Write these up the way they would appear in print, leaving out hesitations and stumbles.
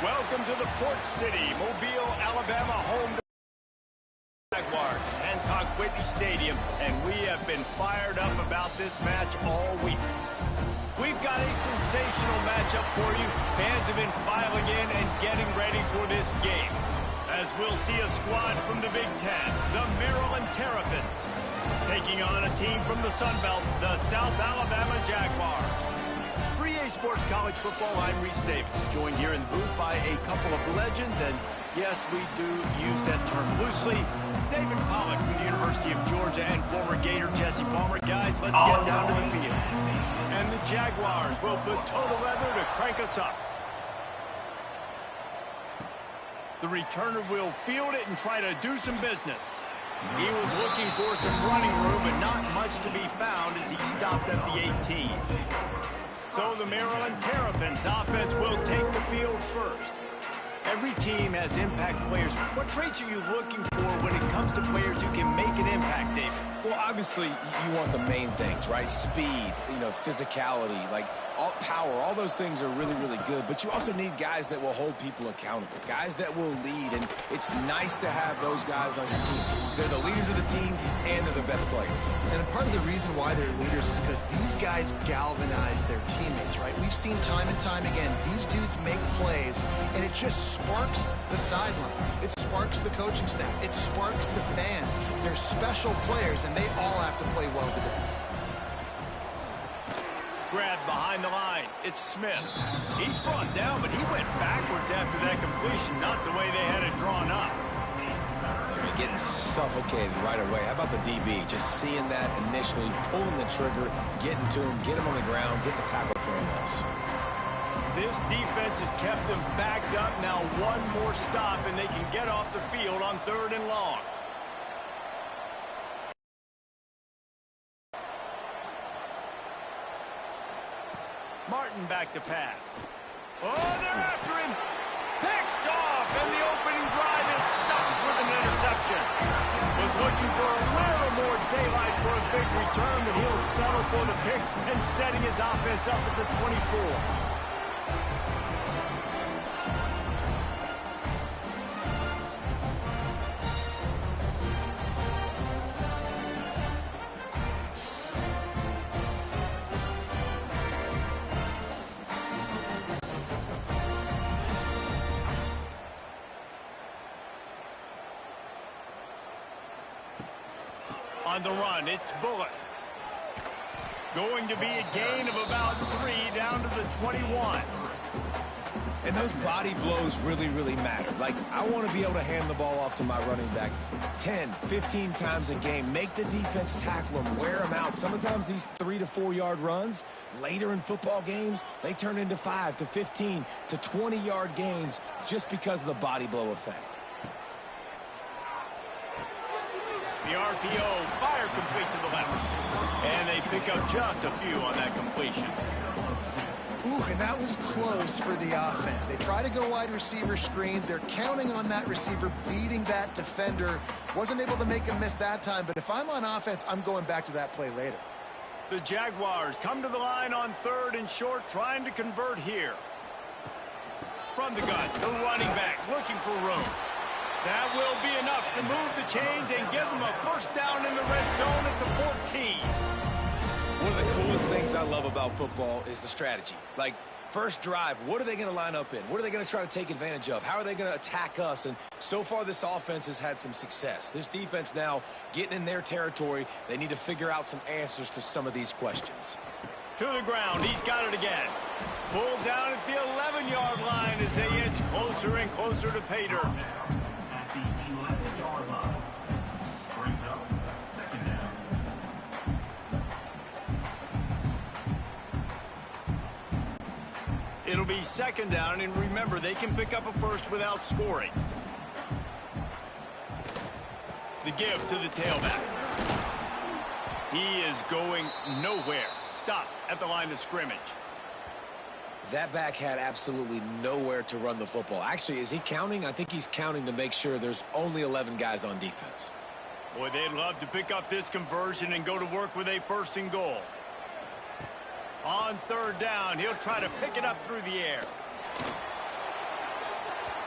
Welcome to the Port City, Mobile, Alabama, home to the Jaguars, Hancock Whitney Stadium, and we have been fired up about this match all week. We've got a sensational matchup for you. Fans have been filing in and getting ready for this game, as we'll see a squad from the Big Ten, the Maryland Terrapins, taking on a team from the Sun Belt, the South Alabama Jaguars. For EA Sports College Football, I'm Reese Davis, joined here in the booth by a couple of legends, and yes, we do use that term loosely. David Pollack from the University of Georgia and former Gator Jesse Palmer. Guys, let's get down to the field. And the Jaguars will put total leather to crank us up. The returner will field it and try to do some business. He was looking for some running room, but not much to be found as he stopped at the 18. So the Maryland Terrapins offense will take the field first. Every team has impact players. What traits are you looking for when it comes to players who can make an impact, David? Well, obviously, you want the main things, right? Speed, physicality, all power, all those things are really, really good. But you also need guys that will hold people accountable, guys that will lead. And it's nice to have those guys on your team. They're the leaders of the team, and they're the best players. And part of the reason why they're leaders is because these guys galvanize their teammates, right? We've seen time and time again, these dudes make plays, and it just sparks the sideline. It sparks the coaching staff. It sparks the fans. They're special players, and they all have to play well today. Grab behind the line. It's Smith. He's brought down, but he went backwards after that completion, not the way they had it drawn up. They're getting suffocated right away. How about the DB? Just seeing that initially, pulling the trigger, getting to him, get him on the ground, get the tackle for him else. This defense has kept them backed up. Now one more stop, and they can get off the field on 3rd and long. Martin back to pass. Oh, they're after him. Picked off, and the opening drive is stopped with an interception. Was looking for a little more daylight for a big return, but he'll settle for the pick and setting his offense up at the 24. On the run, it's Bullock. Going to be a gain of about 3 down to the 21. And those body blows really, really matter. I want to be able to hand the ball off to my running back 10, 15 times a game. Make the defense tackle them, wear them out. Sometimes these 3 to 4 yard runs, later in football games, they turn into 5 to 15 to 20 yard gains just because of the body blow effect. The RPO fired complete to the left. And they pick up just a few on that completion. Ooh, and that was close for the offense. They try to go wide receiver screen. They're counting on that receiver beating that defender. Wasn't able to make him miss that time, but if I'm on offense, I'm going back to that play later. The Jaguars come to the line on 3rd and short, trying to convert here. From the gun, the running back looking for room. That will be enough to move the chains and give them a first down in the red zone at the 14. One of the coolest things I love about football is the strategy. First drive, what are they going to line up in? What are they going to try to take advantage of? How are they going to attack us? And so far, this offense has had some success. This defense now getting in their territory. They need to figure out some answers to some of these questions. To the ground, he's got it again. Pulled down at the 11-yard line as they inch closer and closer to pay dirt. It'll be 2nd down, and remember, they can pick up a first without scoring. The give to the tailback. He is going nowhere. Stop at the line of scrimmage. That back had absolutely nowhere to run the football. Actually, is he counting? I think he's counting to make sure there's only 11 guys on defense. Boy, they'd love to pick up this conversion and go to work with a 1st and goal. On 3rd down, he'll try to pick it up through the air.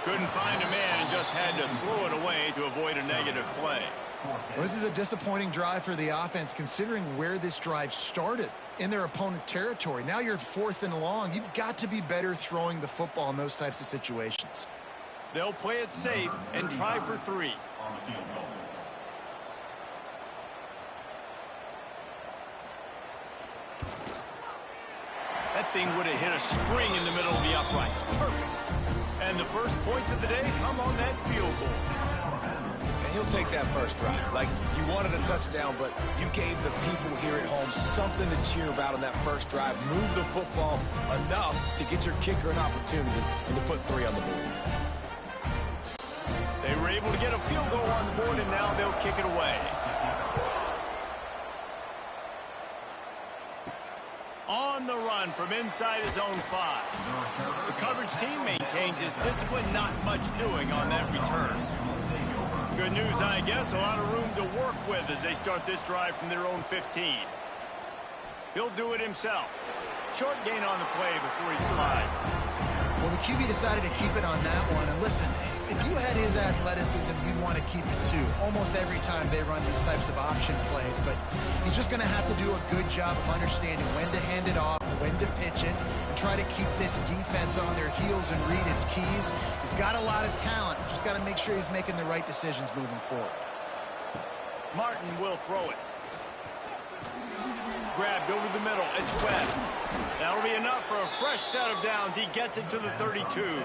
Couldn't find a man and just had to throw it away to avoid a negative play. Well, this is a disappointing drive for the offense, considering where this drive started in their opponent territory. Now you're 4th and long. You've got to be better throwing the football in those types of situations. They'll play it safe and try for 3. That thing would have hit a string in the middle of the uprights. Perfect. And the first points of the day come on that field goal. And he'll take that first drive. Like, you wanted a touchdown, but you gave the people here at home something to cheer about on that first drive. Move the football enough to get your kicker an opportunity and to put 3 on the board. They were able to get a field goal on the board, and now they'll kick it away. On the run from inside his own 5. The coverage team maintains his discipline, not much doing on that return. Good news, I guess, a lot of room to work with as they start this drive from their own 15. He'll do it himself. Short gain on the play before he slides. Well, the QB decided to keep it on that one. And listen, if you had his athleticism, you'd want to keep it too. Almost every time they run these types of option plays. But he's just going to have to do a good job of understanding when to hand it off, when to pitch it, and try to keep this defense on their heels and read his keys. He's got a lot of talent. Just got to make sure he's making the right decisions moving forward. Martin will throw it. Grabbed over the middle. It's Webb. That'll be enough for a fresh set of downs. He gets it to the 32.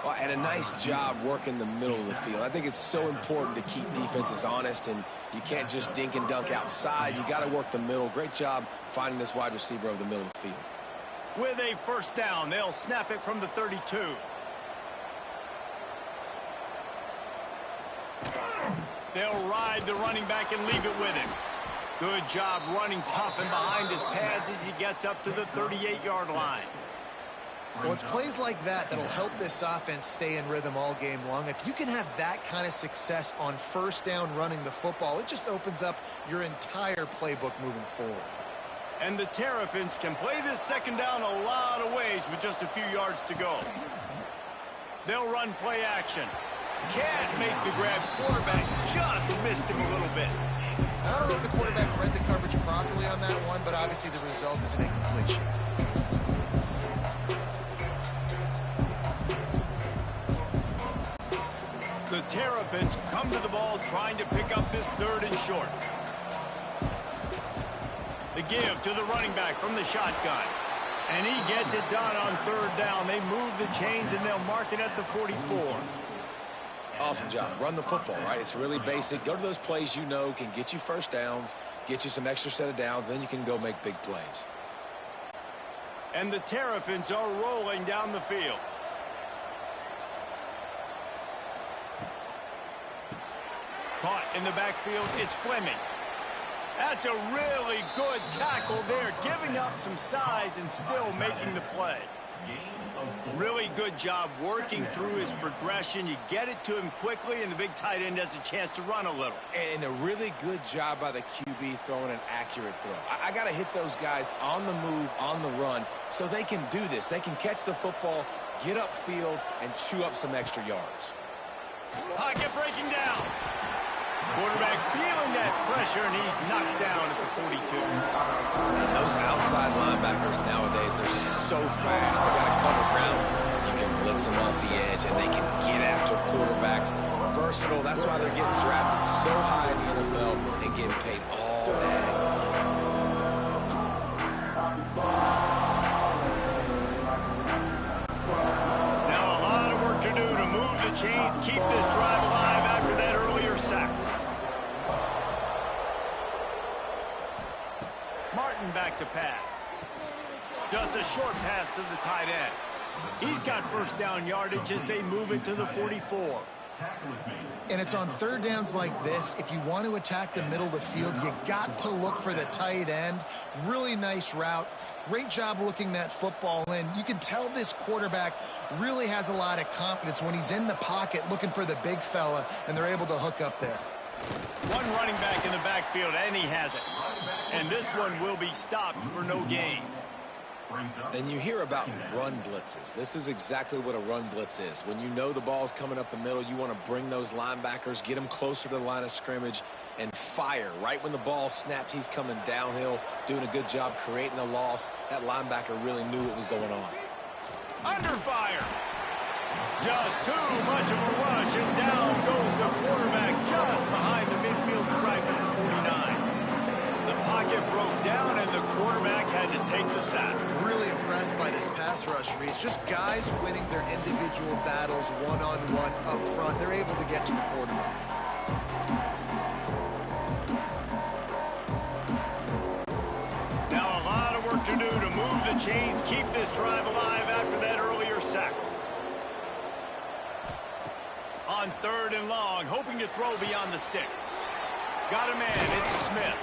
Well, and a nice job working the middle of the field. I think it's so important to keep defenses honest, and you can't just dink and dunk outside. You got to work the middle. Great job finding this wide receiver over the middle of the field. With a first down, they'll snap it from the 32. They'll ride the running back and leave it with him. Good job running tough and behind his pads as he gets up to the 38-yard line. Well, it's plays like that that'll help this offense stay in rhythm all game long. If you can have that kind of success on first down running the football, it just opens up your entire playbook moving forward. And the Terrapins can play this second down a lot of ways with just a few yards to go. They'll run play action. Can't make the grab. Quarterback just missed him a little bit. I don't know if the quarterback read the coverage properly on that one, but obviously the result is an incompletion. The Terrapins come to the ball trying to pick up this 3rd and short. The give to the running back from the shotgun. And he gets it done on 3rd down. They move the chains and they'll mark it at the 44. Awesome job. Run the football, right? It's really basic. Go to those plays you know can get you first downs, get you some extra set of downs, then you can go make big plays. And the Terrapins are rolling down the field. Caught in the backfield, it's Fleming. That's a really good tackle there, giving up some size and still making the play. Really good job working through his progression. You get it to him quickly, and the big tight end has a chance to run a little. And a really good job by the QB throwing an accurate throw. I got to hit those guys on the move, on the run, so they can do this. They can catch the football, get upfield, and chew up some extra yards. Pocket breaking down. Quarterback feeling that pressure, and he's knocked down at the 42. And those outside linebackers nowadays, they're so fast. They got to cover ground. You can blitz them off the edge, and they can get after quarterbacks. Versatile. That's why they're getting drafted so high in the NFL and getting paid all that money. Now a lot of work to do to move the chains, keep this drive alive after that earlier sack. Martin back to pass. Just a short pass to the tight end. He's got first down yardage as they move it to the 44. And it's on 3rd downs like this. If you want to attack the middle of the field, you got to look for the tight end. Really nice route. Great job looking that football in. You can tell this quarterback really has a lot of confidence when he's in the pocket looking for the big fella, and they're able to hook up there. One running back in the backfield, and he has it. And this one will be stopped for no gain. And you hear about run blitzes. This is exactly what a run blitz is. When you know the ball's coming up the middle, you want to bring those linebackers, get them closer to the line of scrimmage, and fire. Right when the ball snapped, he's coming downhill, doing a good job creating the loss. That linebacker really knew what was going on. Under fire. Just too much of a rush, and down goes the quarterback just behind the midfield stripe at the 49. The pocket broke down, and the quarterback had to take the sack. Really impressed by this pass rush, Reese. Just guys winning their individual battles one-on-one up front. They're able to get to the quarterback. Now a lot of work to do to move the chains, keep this drive alive after that earlier sack. On 3rd and long, hoping to throw beyond the sticks. Got a man, it's Smith.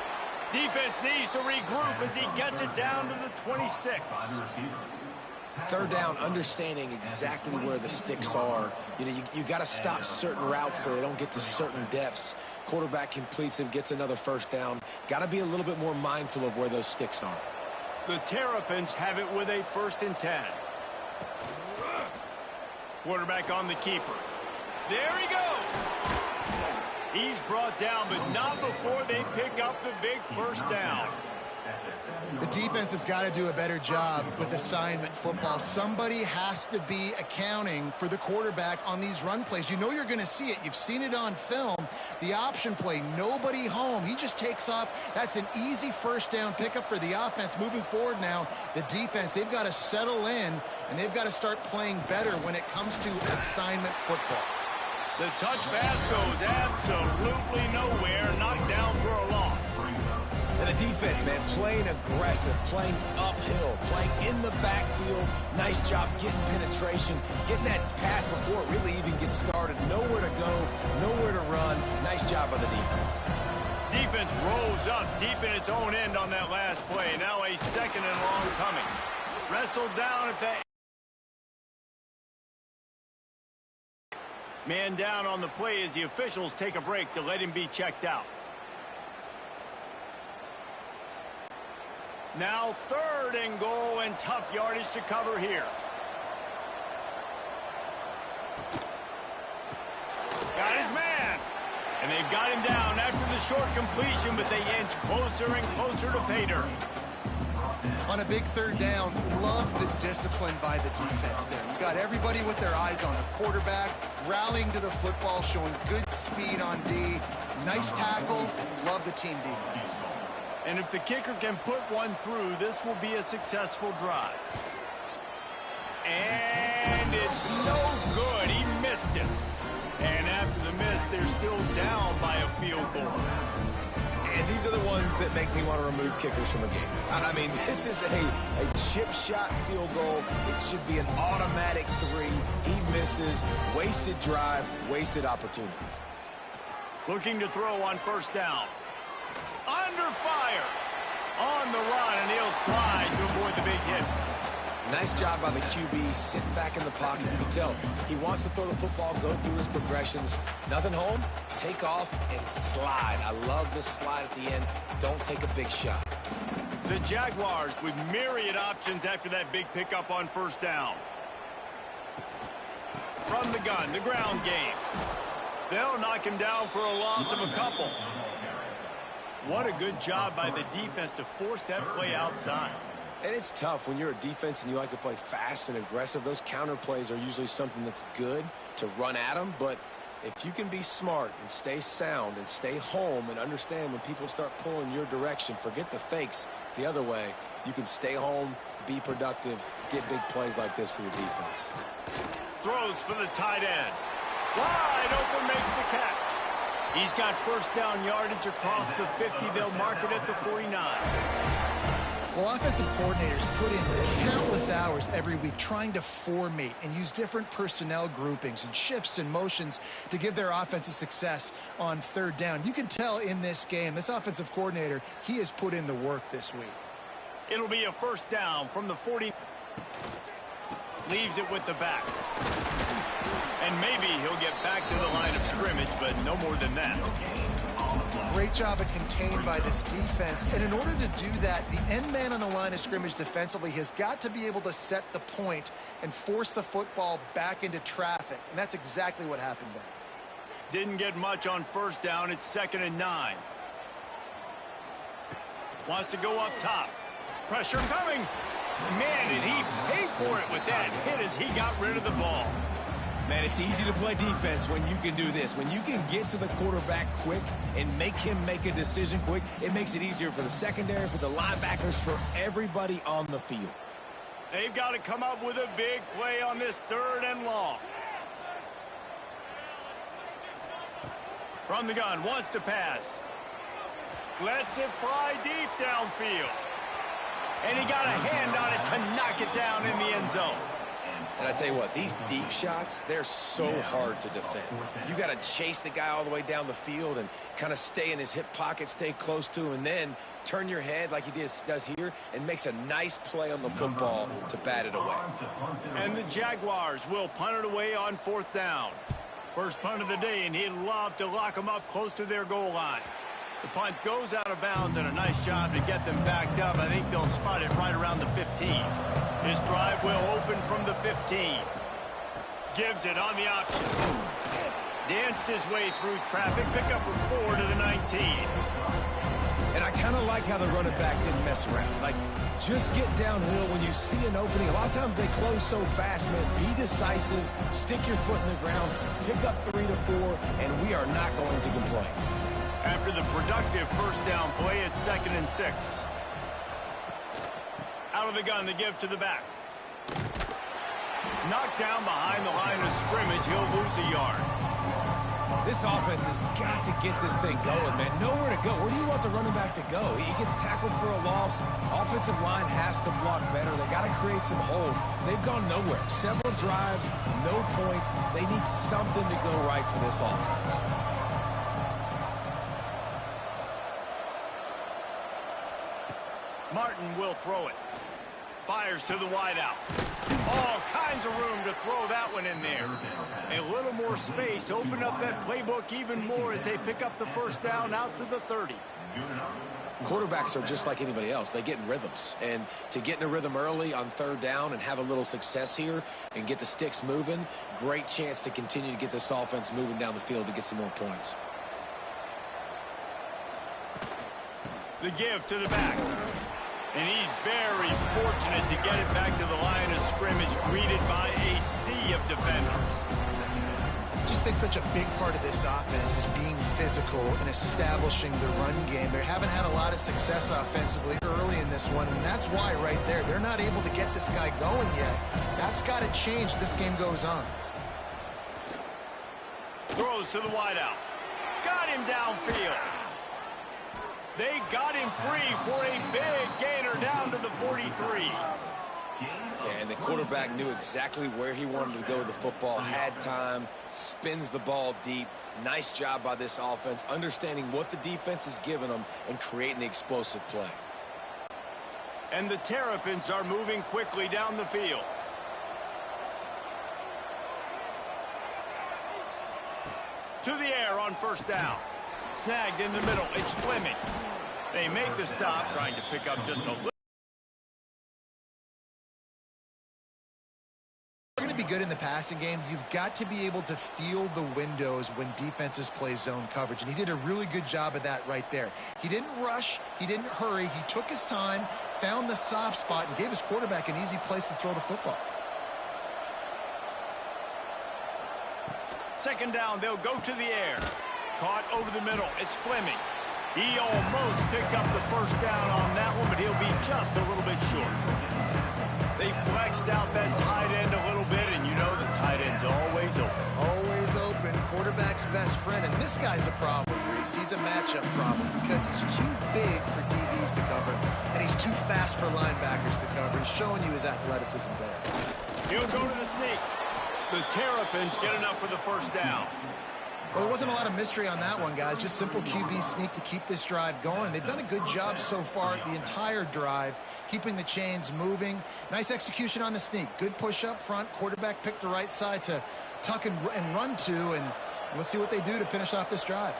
Defense needs to regroup as he gets it down to the 26. 3rd down, understanding exactly where the sticks are. You know, you got to stop certain routes so they don't get to certain depths. Quarterback completes him, gets another 1st down. Got to be a little bit more mindful of where those sticks are. The Terrapins have it with a 1st and 10. Quarterback on the keeper. There he goes. He's brought down, but not before they pick up the big 1st down. The defense has got to do a better job with assignment football. Somebody has to be accounting for the quarterback on these run plays. You know you're going to see it. You've seen it on film. The option play, nobody home. He just takes off. That's an easy 1st down pickup for the offense. Moving forward now, the defense, they've got to settle in, and they've got to start playing better when it comes to assignment football. The touch pass goes absolutely nowhere, knocked down for a loss. And the defense, man, playing aggressive, playing uphill, playing in the backfield. Nice job getting penetration, getting that pass before it really even gets started. Nowhere to go, nowhere to run. Nice job by the defense. Defense rolls up deep in its own end on that last play. Now a 2nd and long coming. Wrestled down at the man down on the play as the officials take a break to let him be checked out. Now 3rd and goal, and tough yardage to cover here. Got his man. And they've got him down after the short completion, but they inch closer and closer to pay dirt. On a big 3rd down, love the discipline by the defense there. You got everybody with their eyes on the quarterback, rallying to the football, showing good speed on D. Nice tackle. Love the team defense. And if the kicker can put one through, this will be a successful drive. And it's no good. He missed it. And after the miss, they're still down by a field goal. And these are the ones that make me want to remove kickers from a game. I mean, this is a chip shot field goal. It should be an automatic 3. He misses. Wasted drive, wasted opportunity. Looking to throw on 1st down. Under fire. On the run, and he'll slide to avoid the big hit. Nice job by the QB, sitting back in the pocket. You can tell he wants to throw the football, go through his progressions. Nothing home, take off, and slide. I love this slide at the end. Don't take a big shot. The Jaguars with myriad options after that big pickup on 1st down. From the gun, the ground game. They'll knock him down for a loss of a couple. What a good job by the defense to force that play outside. And it's tough when you're a defense and you like to play fast and aggressive. Those counter plays are usually something that's good to run at them. But if you can be smart and stay sound and stay home and understand when people start pulling your direction, forget the fakes the other way, you can stay home, be productive, get big plays like this for your defense. Throws for the tight end. Wide open, makes the catch. He's got 1st down yardage across the 50. They'll mark it at the 49. Well, offensive coordinators put in countless hours every week trying to formate and use different personnel groupings and shifts and motions to give their offense a success on 3rd down. You can tell in this game, this offensive coordinator, he has put in the work this week. It'll be a 1st down from the 40. Leaves it with the back. And maybe he'll get back to the line of scrimmage, but no more than that. great job of contained by this defense. And in order to do that, the end man on the line of scrimmage defensively has got to be able to set the point and force the football back into traffic. And that's exactly what happened there. Didn't get much on first down. It's 2nd and 9. Wants to go up top. Pressure coming. Man, did he pay for it with that hit as he got rid of the ball. Man, it's easy to play defense when you can do this. When you can get to the quarterback quick and make him make a decision quick, it makes it easier for the secondary, for the linebackers, for everybody on the field. They've got to come up with a big play on this 3rd and long. From the gun, wants to pass. Lets it fly deep downfield. And he got a hand on it to knock it down in the end zone. And I tell you what, these deep shots, they're so hard to defend. You got to chase the guy all the way down the field and kind of stay in his hip pocket, stay close to him, and then turn your head like he does here and makes a nice play on the football to bat it away. And the Jaguars will punt it away on 4th down. First punt of the day, and he'd love to lock them up close to their goal line. The punt goes out of bounds, and a nice job to get them backed up. I think they'll spot it right around the 15. His drive will open from the 15. Gives it on the option. Danced his way through traffic. Pick up a 4 to the 19. And I kind of like how the running back didn't mess around. Like, just get downhill when you see an opening. A lot of times they close so fast, man. Be decisive. Stick your foot in the ground. Pick up 3 to 4, and we are not going to complain. After the productive first down play, it's 2nd and 6. Out of the gun to give to the back. Knocked down behind the line of scrimmage. He'll lose a yard. This offense has got to get this thing going, man. Nowhere to go. Where do you want the running back to go? He gets tackled for a loss. Offensive line has to block better. They got to create some holes. They've gone nowhere. Several drives, no points. They need something to go right for this offense. Martin will throw it. Fires to the wideout. All kinds of room to throw that one in there. A little more space. Open up that playbook even more as they pick up the first down out to the 30. Quarterbacks are just like anybody else. They get in rhythms. And to get in a rhythm early on 3rd down and have a little success here and get the sticks moving, great chance to continue to get this offense moving down the field to get some more points. The give to the back. And he's very fortunate to get it back to the line of scrimmage, greeted by a sea of defenders. I just think such a big part of this offense is being physical and establishing the run game. They haven't had a lot of success offensively early in this one, and that's why right there, they're not able to get this guy going yet. That's got to change as this game goes on. Throws to the wideout. Got him downfield. They got him free for a big gainer down to the 43. And the quarterback knew exactly where he wanted to go with the football, had time, spins the ball deep. Nice job by this offense, understanding what the defense is giving them and creating the explosive play. And the Terrapins are moving quickly down the field. To the air on first down. Snagged in the middle. It's Fleming. They make the stop, trying to pick up just a little. You're going to be good in the passing game. You've got to be able to feel the windows when defenses play zone coverage, and he did a really good job of that right there. He didn't rush. He didn't hurry. He took his time, found the soft spot, and gave his quarterback an easy place to throw the football. Second down, they'll go to the air. Caught over the middle. It's Fleming. He almost picked up the first down on that one, but he'll be just a little bit short. They flexed out that tight end a little bit, and you know the tight end's always open. Always open. Quarterback's best friend, and this guy's a problem, Reese. He's a matchup problem because he's too big for DBs to cover, and he's too fast for linebackers to cover. He's showing you his athleticism there. He'll go to the sneak. The Terrapins get enough for the first down. Well, there wasn't a lot of mystery on that one, guys. Just simple QB sneak to keep this drive going. They've done a good job so far the entire drive, keeping the chains moving. Nice execution on the sneak. Good push up front. Quarterback picked the right side to tuck and run to, and let's see what they do to finish off this drive.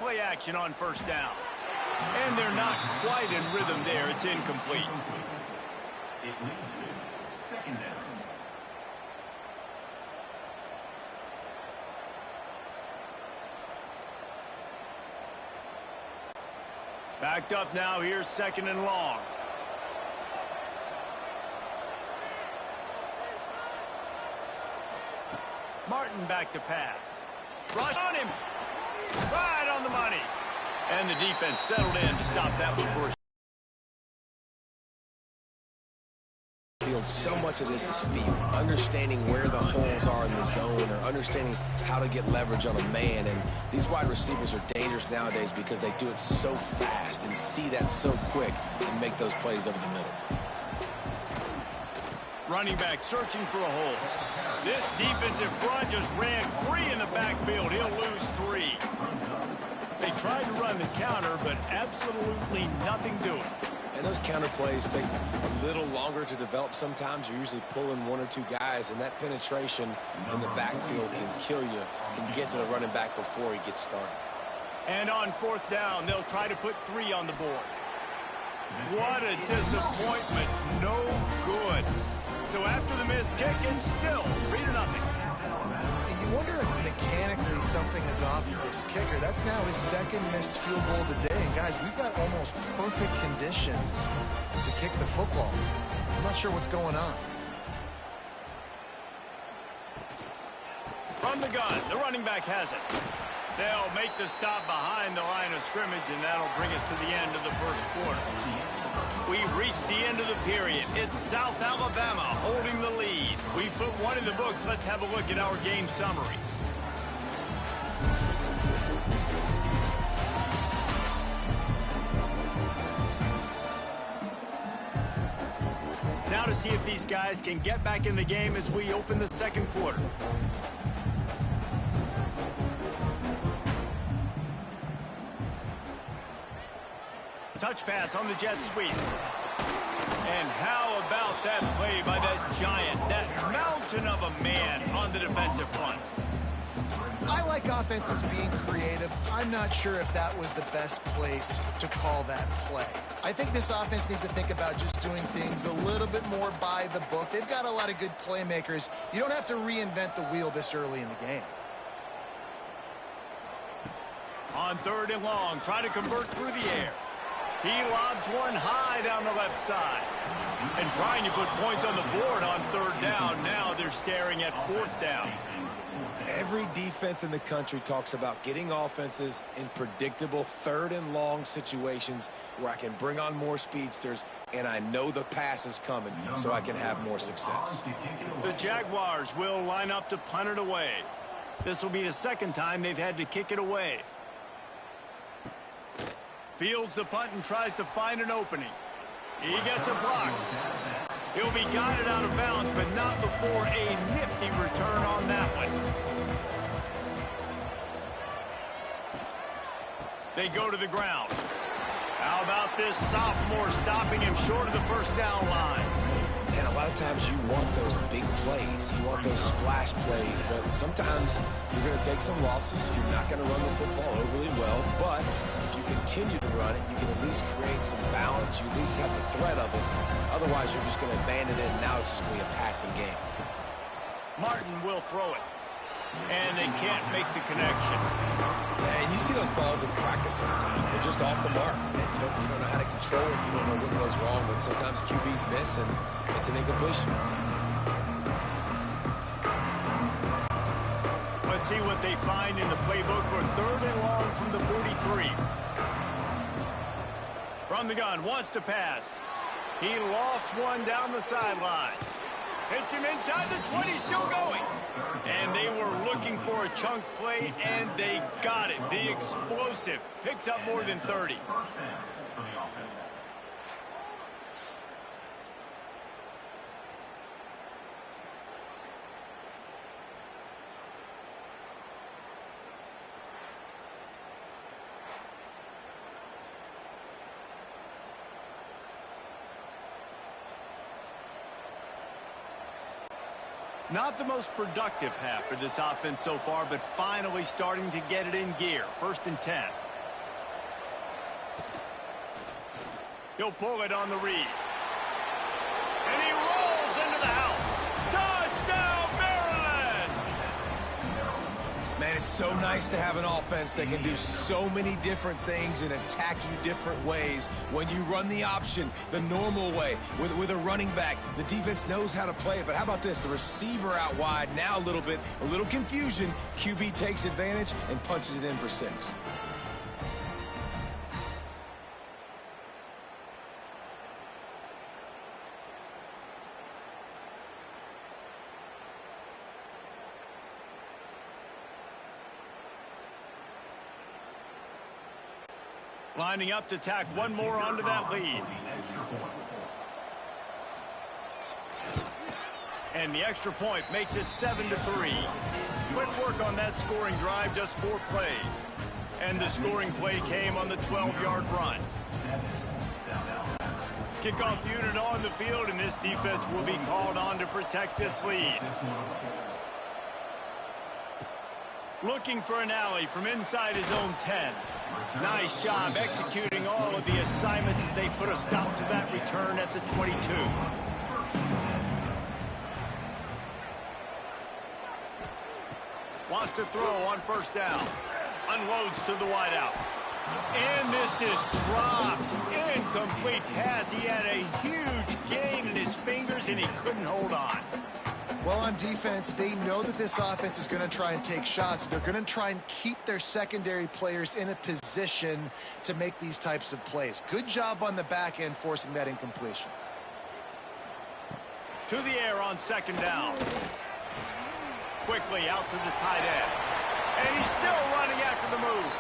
play action on first down. And they're not quite in rhythm there. It's incomplete. It leads to second down. Backed up now. Here's second and long. Martin back to pass. Rush on him. Right on the money. And the defense settled in to stop that one for field. So much of this is feel, understanding where the holes are in the zone, or understanding how to get leverage on a man. And these wide receivers are dangerous nowadays because they do it so fast and see that so quick and make those plays over the middle. running back searching for a hole. This defensive front just ran free in the backfield. He'll lose 3. They tried to run the counter, but absolutely nothing doing. And those counter plays take a little longer to develop sometimes. You're usually pulling 1 or 2 guys, and that penetration in the backfield can kill you, can get to the running back before he gets started. And on 4th down, they'll try to put 3 on the board. What a disappointment. No good. So after the missed kick, it's still 3-0. And you wonder if mechanically something is off with this kicker. That's now his 2nd missed field goal today. And guys, we've got almost perfect conditions to kick the football. I'm not sure what's going on. From the gun, the running back has it. They'll make the stop behind the line of scrimmage, and that'll bring us to the end of the first quarter. We've reached the end of the period. It's South Alabama holding the lead. We put 1 in the books. Let's have a look at our game summary. Now to see if these guys can get back in the game as we open the second quarter. Touch pass on the jet sweep. And how about that play by that giant, that mountain of a man on the defensive front? I like offenses being creative. I'm not sure if that was the best place to call that play. I think this offense needs to think about just doing things a little bit more by the book. They've got a lot of good playmakers. You don't have to reinvent the wheel this early in the game. On 3rd and long, try to convert through the air. He lobs one high down the left side. And trying to put points on the board on 3rd down. Now they're staring at 4th down. Every defense in the country talks about getting offenses in predictable 3rd and long situations where I can bring on more speedsters and I know the pass is coming so I can have more success. The Jaguars will line up to punt it away. This will be the 2nd time they've had to kick it away. Fields the punt and tries to find an opening. He gets a block. He'll be guided out of bounds, but not before a nifty return on that one. They go to the ground. How about this sophomore stopping him short of the 1st down line? And a lot of times you want those big plays. You want those splash plays, but sometimes you're going to take some losses. You're not going to run the football overly well, but if you continue to run it, you can at least create some balance. You at least have the threat of it. Otherwise, you're just going to abandon it, and now it's just going to be a passing game. Martin will throw it. And they can't make the connection. And you see those balls in practice sometimes. They're just off the mark. And you don't know how to control it. You don't know what goes wrong, but sometimes QBs miss, and it's an incompletion. Let's see what they find in the playbook for 3rd and long from the 43. From the gun, wants to pass. He lofts one down the sideline. Hits him inside the 20, still going. And they were looking for a chunk play, and they got it. The explosive picks up more than 30. Not the most productive half for this offense so far, but finally starting to get it in gear. 1st and 10. He'll pull it on the read. And he rolls into the house. Touchdown, Maryland! Man, it's so nice to have an offense that can do so many different things and attack you different ways. When you run the option the normal way with a running back, the defense knows how to play it. But how about this? The receiver out wide, now a little confusion. QB takes advantage and punches it in for 6. Lining up to tack one more onto that lead. And the extra point makes it 7-3. Quick work on that scoring drive, just 4 plays. And the scoring play came on the 12-yard run. Kickoff unit on the field, and this defense will be called on to protect this lead. Looking for an alley from inside his own 10. Nice job executing all of the assignments as they put a stop to that return at the 22. Wants to throw on first down. Unloads to the wideout. And this is dropped. Incomplete pass. He had a huge gain in his fingers, and he couldn't hold on. Well, on defense, they know that this offense is going to try and take shots. They're going to try and keep their secondary players in a position to make these types of plays. Good job on the back end forcing that incompletion. To the air on second down. Quickly out to the tight end. And he's still running after the move.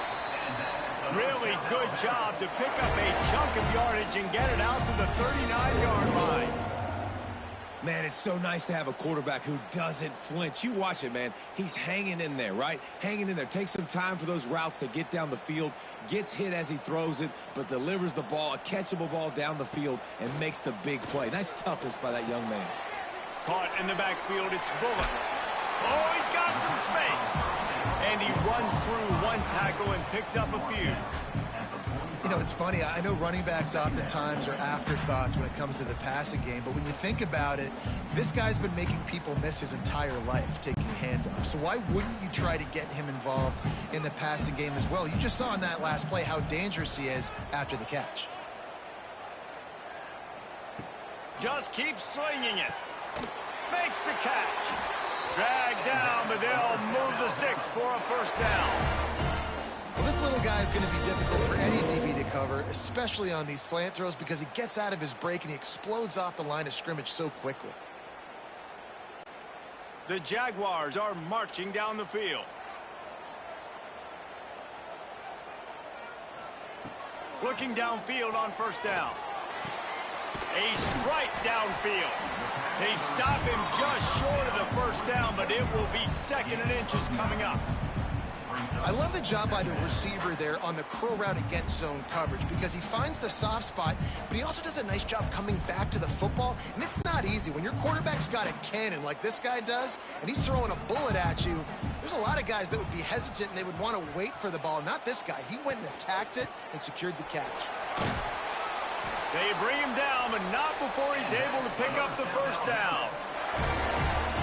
Really good job to pick up a chunk of yardage and get it out to the 39-yard line. Man, it's so nice to have a quarterback who doesn't flinch. You watch it, man. He's hanging in there, right? Hanging in there. Takes some time for those routes to get down the field. Gets hit as he throws it, but delivers the ball, a catchable ball down the field, and makes the big play. Nice toughness by that young man. Caught in the backfield, it's Bullock. Oh, he's got some space. And he runs through one tackle and picks up a few. You know, it's funny. I know running backs oftentimes are afterthoughts when it comes to the passing game, but when you think about it, this guy's been making people miss his entire life taking handoffs. So why wouldn't you try to get him involved in the passing game as well? You just saw in that last play how dangerous he is after the catch. Just keeps slinging it. Makes the catch. Dragged down, but they'll move the sticks for a first down. Well, this little guy is going to be difficult for any DB to cover, especially on these slant throws, because he gets out of his break and he explodes off the line of scrimmage so quickly. The Jaguars are marching down the field. Looking downfield on first down. A strike downfield. They stop him just short of the first down, but it will be 2nd and inches coming up. I love the job by the receiver there on the curl route against zone coverage because he finds the soft spot, but he also does a nice job coming back to the football, and it's not easy. When your quarterback's got a cannon like this guy does, and he's throwing a bullet at you, there's a lot of guys that would be hesitant and they would want to wait for the ball. Not this guy. He went and attacked it and secured the catch. They bring him down, but not before he's able to pick up the first down.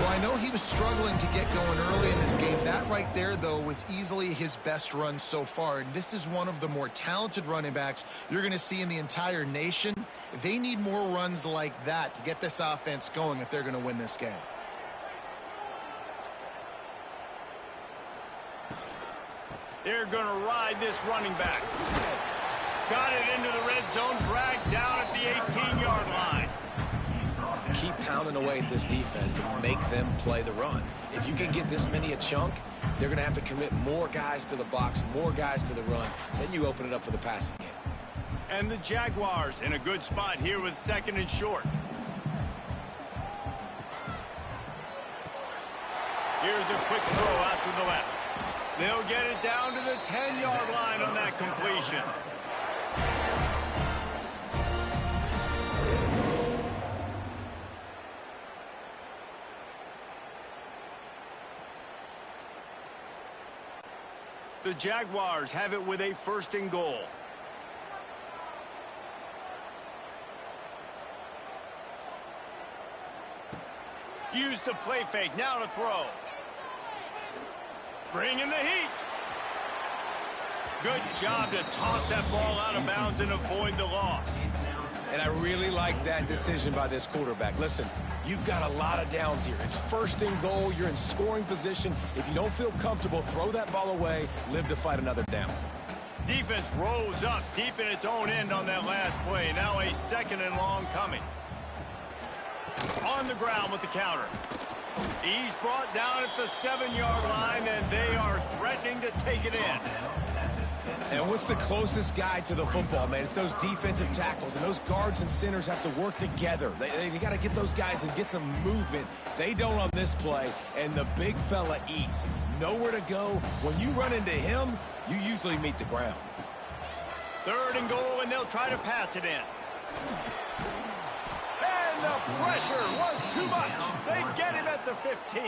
Well, I know he was struggling to get going early in this game. That right there, though, was easily his best run so far. And this is one of the more talented running backs you're going to see in the entire nation. They need more runs like that to get this offense going if they're going to win this game. They're going to ride this running back. Got it into the red zone, dragged down at the 18-yard line. Keep pounding away at this defense and make them play the run. If you can get this many a chunk, they're going to have to commit more guys to the box, more guys to the run. Then you open it up for the passing game. And the Jaguars in a good spot here with 2nd and short. Here's a quick throw out to the left. They'll get it down to the 10-yard line on that completion. The Jaguars have it with a 1st and goal. Use the play fake, now to throw. Bring in the heat. Good job to toss that ball out of bounds and avoid the loss. And I really like that decision by this quarterback. Listen, you've got a lot of downs here. It's first and goal. You're in scoring position. If you don't feel comfortable, throw that ball away. Live to fight another down. Defense rose up deep in its own end on that last play. Now a second and long coming. On the ground with the counter. He's brought down at the 7-yard line, and they are threatening to take it in. And what's the closest guy to the football, man? It's those defensive tackles, and those guards and centers have to work together. They got to get those guys and get some movement. They don't on this play, and the big fella eats. Nowhere to go. When you run into him, you usually meet the ground. Third and goal, and they'll try to pass it in. And the pressure was too much. They get him at the 15.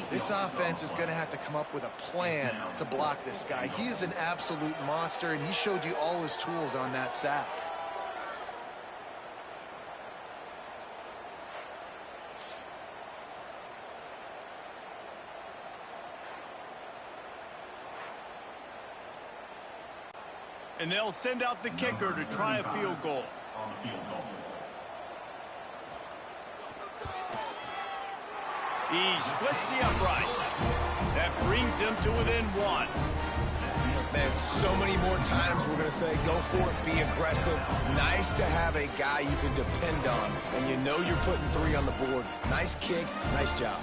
This offense is going to have to come up with a plan to block this guy. He is an absolute monster, and he showed you all his tools on that sack. And they'll send out the kicker to try a field goal. He splits the upright. That brings them to within 1. Man, so many more times we're going to say, go for it, be aggressive. Nice to have a guy you can depend on, and you know you're putting 3 on the board. Nice kick, nice job.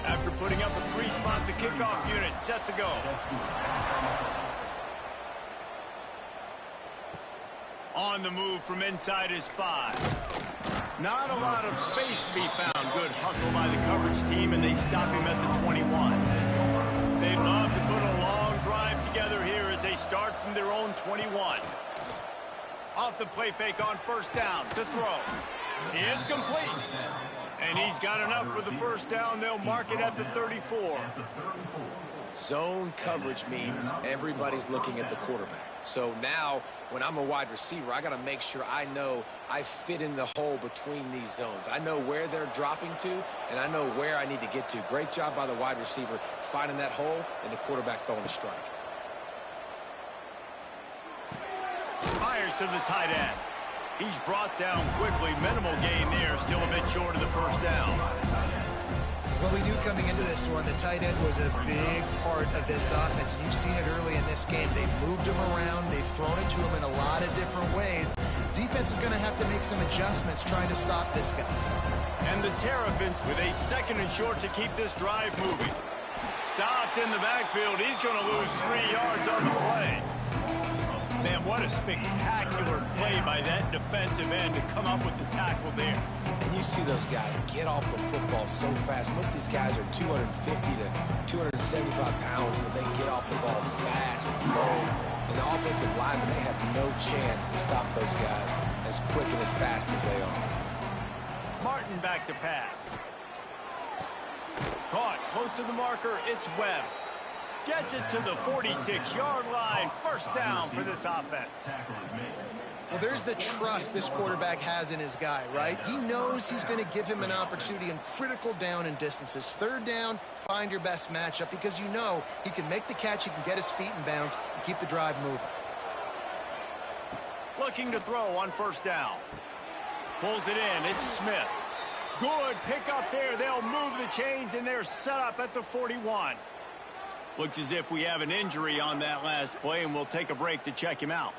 After putting up a 3-spot, the kickoff unit set to go. On the move from inside his 5. Not a lot of space to be found. Good hustle by the coverage team, and they stop him at the 21. They'd love to put a long drive together here as they start from their own 21. Off the play fake on first down to throw. It's complete. And he's got enough for the first down. They'll mark it at the 34. Zone coverage means everybody's looking at the quarterback. So now, when I'm a wide receiver, I got to make sure I know I fit in the hole between these zones. I know where they're dropping to, and I know where I need to get to. Great job by the wide receiver finding that hole, and the quarterback throwing a strike. Fires to the tight end. He's brought down quickly. Minimal gain there. Still a bit short of the first down. Well, we knew coming into this one, the tight end was a big part of this offense. And you've seen it early in this game. They've moved him around. They've thrown it to him in a lot of different ways. Defense is going to have to make some adjustments trying to stop this guy. And the Terrapins with a 2nd and short to keep this drive moving. Stopped in the backfield. He's going to lose 3 yards on the play. Man, what a spectacular play by that defensive end to come up with the tackle there. And you see those guys get off the football so fast. Most of these guys are 250 to 275 pounds, but they get off the ball fast, low. And the offensive linemen, they have no chance to stop those guys as quick and as fast as they are. Martin back to pass. Caught close to the marker. It's Webb. Gets it to the 46-yard line. First down for this offense. Well, there's the trust this quarterback has in his guy, right? He knows he's going to give him an opportunity in critical down and distances. 3rd down, find your best matchup because you know he can make the catch, he can get his feet in bounds, and keep the drive moving. Looking to throw on first down. Pulls it in. It's Smith. Good pick up there. They'll move the chains, and they're set up at the 41. Looks as if we have an injury on that last play, and we'll take a break to check him out.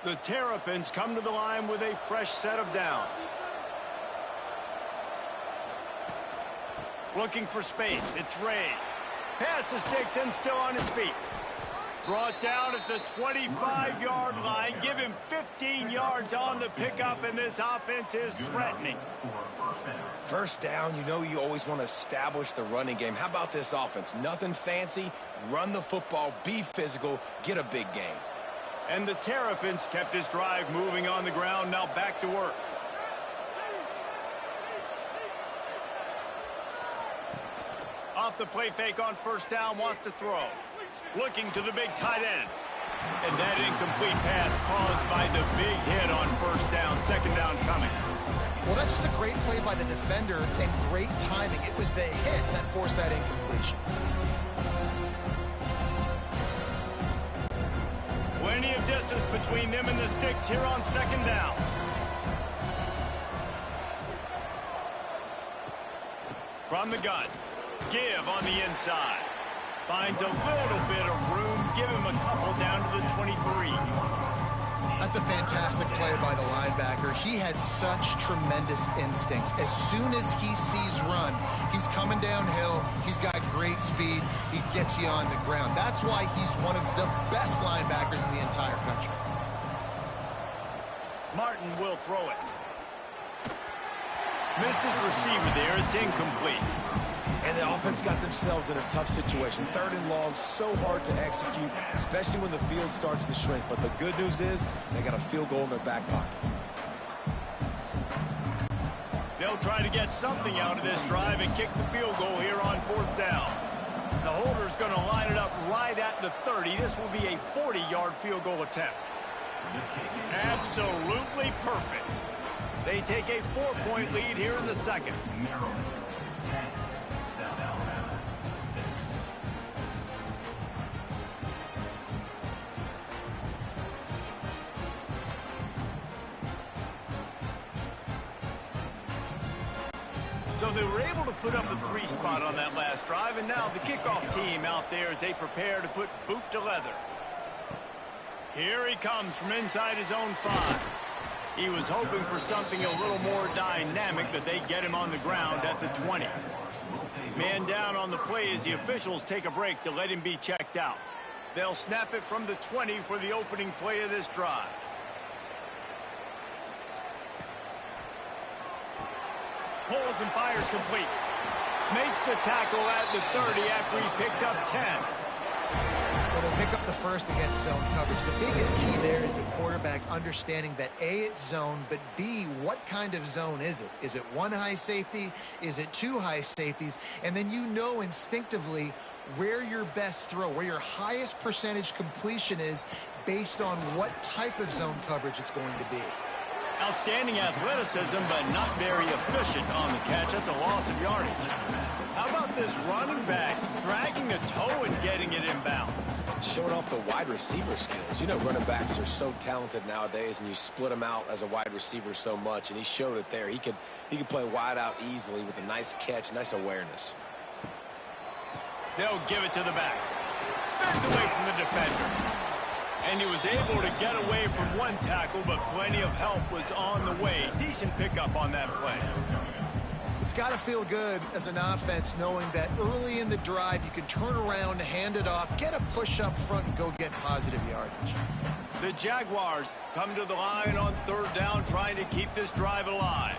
The Terrapins come to the line with a fresh set of downs. Looking for space. It's Ray. Pass the sticks and still on his feet. Brought down at the 25-yard line. Give him 15 yards on the pickup, and this offense is threatening. First down, you know you always want to establish the running game. How about this offense? Nothing fancy. Run the football, be physical, get a big gain. And the Terrapins kept this drive moving on the ground. Now back to work. Off the play fake on first down, wants to throw. Looking to the big tight end. And that incomplete pass caused by the big hit on first down. Second down coming. Well, that's just a great play by the defender and great timing. It was the hit that forced that incompletion. Plenty of distance between them and the sticks here on second down. From the gun, give on the inside. Finds a little bit of room, give him a couple down to the 23. That's a fantastic play by the linebacker. He has such tremendous instincts. As soon as he sees run, he's coming downhill. He's got great speed. He gets you on the ground. That's why he's one of the best linebackers in the entire country. Martin will throw it. Missed his receiver there. It's incomplete. And the offense got themselves in a tough situation. Third and long, so hard to execute, especially when the field starts to shrink. But the good news is they got a field goal in their back pocket. They'll try to get something out of this drive and kick the field goal here on fourth down. The holder's going to line it up right at the 30. This will be a 40-yard field goal attempt. Absolutely perfect. They take a 4-point lead here in the second. Maryland 10, South Alabama 6. So they were able to put up a 3 spot on that last drive, and now the kickoff team out there as they prepare to put boot to leather. Here he comes from inside his own 5. He was hoping for something a little more dynamic, but they get him on the ground at the 20. Man down on the play as the officials take a break to let him be checked out. They'll snap it from the 20 for the opening play of this drive. Pulls and fires complete. Makes the tackle at the 30 after he picked up 10. Well, they'll pick up the first against zone coverage. The biggest key there is the quarterback understanding that A, it's zone, but B, what kind of zone is it? Is it 1 high safety? Is it 2 high safeties? And then you know instinctively where your best throw, where your highest percentage completion is based on what type of zone coverage it's going to be. Outstanding athleticism, but not very efficient on the catch. That's a loss of yardage. How about this running back dragging a toe and getting it inbounds? Showing off the wide receiver skills. You know, running backs are so talented nowadays, and you split them out as a wide receiver so much, and he showed it there. He could play wide out easily with a nice catch, nice awareness. They'll give it to the back. Spins away from the defender. And he was able to get away from one tackle, but plenty of help was on the way. Decent pickup on that play. It's got to feel good as an offense knowing that early in the drive you can turn around, hand it off, get a push up front, and go get positive yardage. The Jaguars come to the line on third down, trying to keep this drive alive.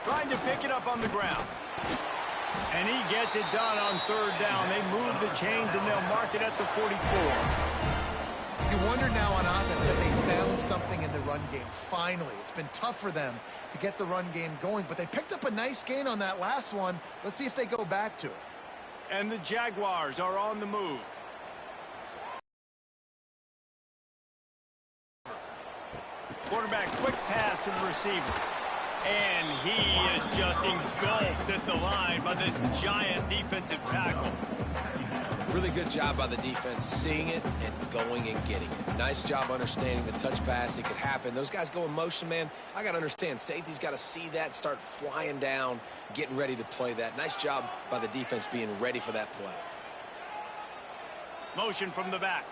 Trying to pick it up on the ground. And he gets it done on third down. They move the chains, and they'll mark it at the 44. You wonder now on offense if they found something in the run game. Finally, it's been tough for them to get the run game going, but they picked up a nice gain on that last one. Let's see if they go back to it. And the Jaguars are on the move. Quarterback, quick pass to the receiver. And he is just engulfed at the line by this giant defensive tackle. Really good job by the defense, seeing it and going and getting it. Nice job understanding the touch pass. It could happen. Those guys go in motion, man. I got to understand. Safety's got to see that, start flying down, getting ready to play that. Nice job by the defense being ready for that play. Motion from the back.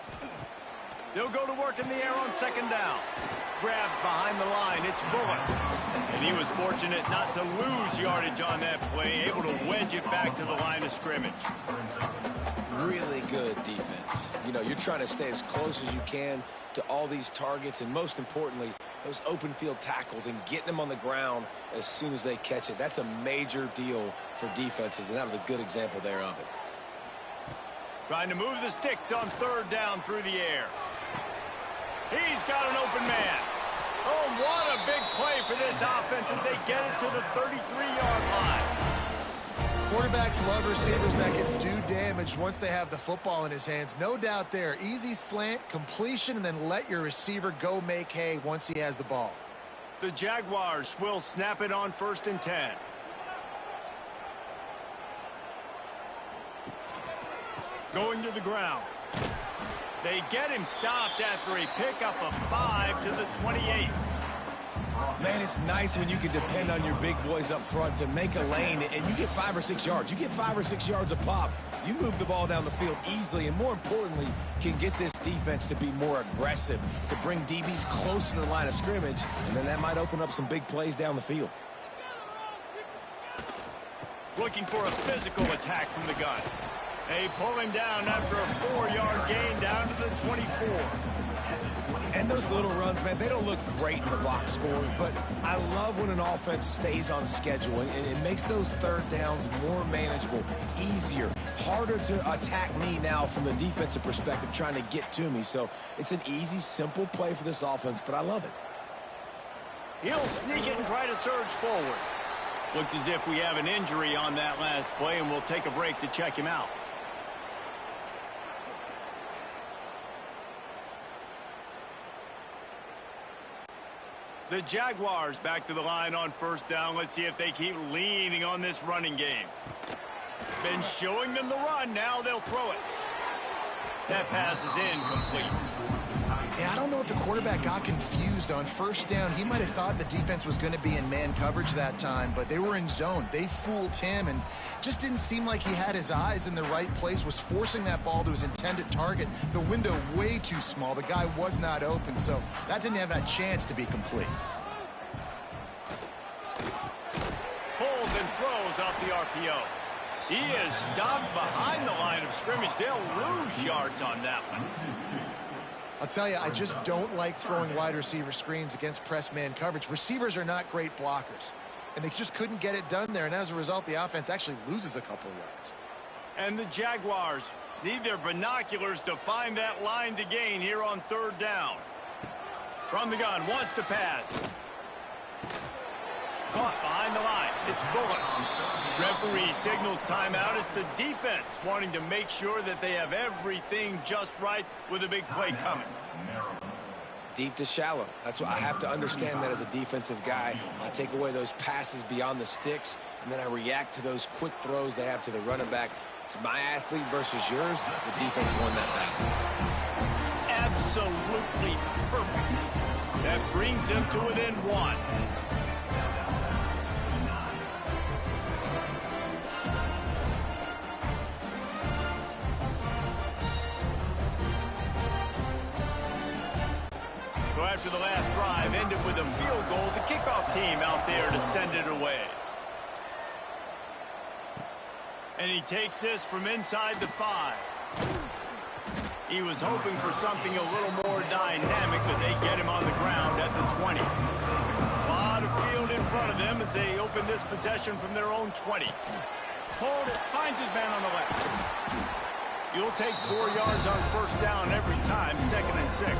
They'll go to work in the air on second down. Grabbed behind the line. It's Bullock. And he was fortunate not to lose yardage on that play, able to wedge it back to the line of scrimmage. Really good defense. You know, you're trying to stay as close as you can to all these targets, and most importantly, those open field tackles and getting them on the ground as soon as they catch it. That's a major deal for defenses, and that was a good example there of it. Trying to move the sticks on third down through the air. He's got an open man. Oh, what a big play for this offense as they get it to the 33-yard line. Quarterbacks love receivers that can do damage once they have the football in his hands. No doubt there. Easy slant, completion, and then let your receiver go make hay once he has the ball. The Jaguars will snap it on 1st and 10. Going to the ground. They get him stopped after a pickup of 5 to the 28. Man, it's nice when you can depend on your big boys up front to make a lane, and you get 5 or 6 yards. You get 5 or 6 yards a pop. You move the ball down the field easily, and more importantly, can get this defense to be more aggressive, to bring DBs close to the line of scrimmage, and then that might open up some big plays down the field. Looking for a physical attack from the gun. They pull him down after a 4-yard gain down to the 24. And those little runs, man, they don't look great in the box score, but I love when an offense stays on schedule, and it makes those third downs more manageable, easier, harder to attack me now from the defensive perspective trying to get to me. So it's an easy, simple play for this offense, but I love it. He'll sneak it and try to surge forward. Looks as if we have an injury on that last play, and we'll take a break to check him out. The Jaguars back to the line on 1st down. Let's see if they keep leaning on this running game. Been showing them the run. Now they'll throw it. That pass is incomplete. Yeah, I don't know if the quarterback got confused on 1st down. He might have thought the defense was going to be in man coverage that time, but they were in zone. They fooled him and just didn't seem like he had his eyes in the right place, was forcing that ball to his intended target. The window way too small. The guy was not open, so that didn't have a chance to be complete. Pulls and throws off the RPO. He is stopped behind the line of scrimmage. They'll lose yards on that one. I'll tell you, I just don't like throwing wide receiver screens against press man coverage. Receivers are not great blockers, and they just couldn't get it done there, and as a result, the offense actually loses a couple of yards. And the Jaguars need their binoculars to find that line to gain here on 3rd down. From the gun, wants to pass. Caught behind the line. It's Bullock. Referee signals timeout. It's the defense wanting to make sure that they have everything just right with a big play coming. Deep to shallow. That's what I have to understand that as a defensive guy. I take away those passes beyond the sticks, and then I react to those quick throws they have to the running back. It's my athlete versus yours. The defense won that battle. Absolutely perfect. That brings them to within 1. So after the last drive ended with a field goal, the kickoff team out there to send it away. And he takes this from inside the 5. He was hoping for something a little more dynamic, but they get him on the ground at the 20. A lot of field in front of them as they open this possession from their own 20. Hold it, finds his man on the left. You'll take 4 yards on 1st down every time, 2nd and 6.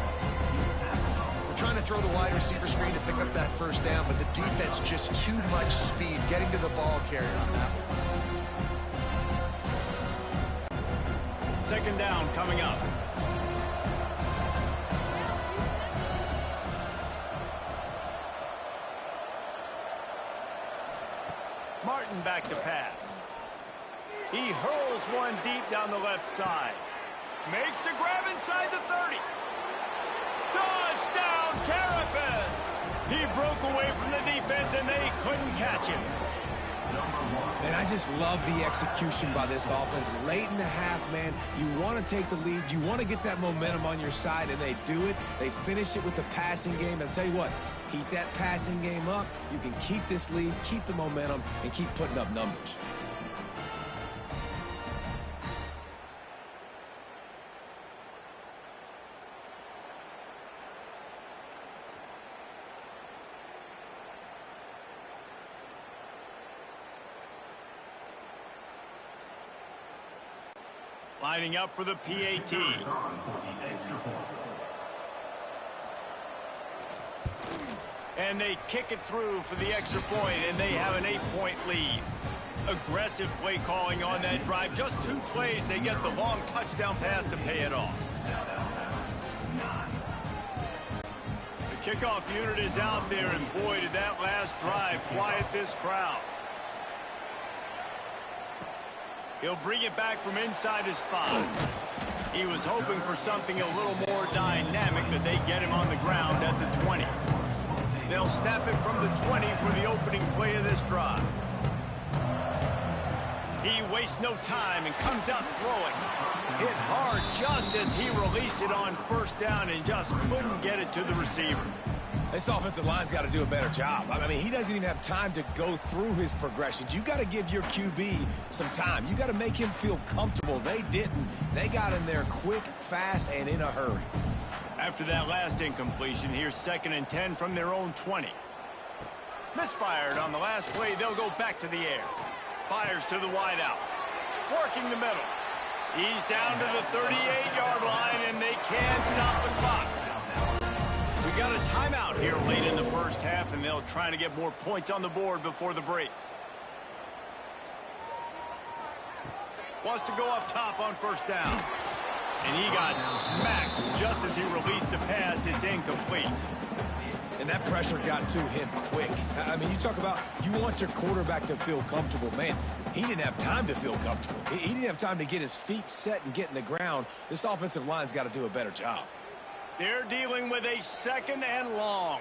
Trying to throw the wide receiver screen to pick up that 1st down, but the defense just too much speed getting to the ball carrier on that one. 2nd down coming up. Martin back to pass. He hurls one deep down the left side. Makes the grab inside the 30. Touchdown, Terrapins! He broke away from the defense, and they couldn't catch him. Man, I just love the execution by this offense. Late in the half, man, you want to take the lead. You want to get that momentum on your side, and they do it. They finish it with the passing game. And I'll tell you what, keep that passing game up. You can keep this lead, keep the momentum, and keep putting up numbers. Lining up for the PAT. And they kick it through for the extra point, and they have an 8-point lead. Aggressive play calling on that drive. Just 2 plays, they get the long touchdown pass to pay it off. The kickoff unit is out there, and boy, did that last drive quiet this crowd. He'll bring it back from inside his 5. He was hoping for something a little more dynamic, but they get him on the ground at the 20. They'll snap it from the 20 for the opening play of this drive. He wastes no time and comes out throwing. Hit hard just as he released it on first down and just couldn't get it to the receiver. This offensive line's got to do a better job. I mean, he doesn't even have time to go through his progressions. You got to give your QB some time. You got to make him feel comfortable. They didn't. They got in there quick, fast, and in a hurry. After that last incompletion, here's 2nd and 10 from their own 20. Misfired on the last play. They'll go back to the air. Fires to the wideout. Working the middle. He's down to the 38-yard line, and they can't stop the clock. We got a timeout here late in the first half, and they'll try to get more points on the board before the break. Wants to go up top on first down. And he got smacked just as he released the pass. It's incomplete. And that pressure got to him quick. I mean, you talk about you want your quarterback to feel comfortable. Man, he didn't have time to feel comfortable. He didn't have time to get his feet set and get in the ground. This offensive line's got to do a better job. They're dealing with a 2nd and long.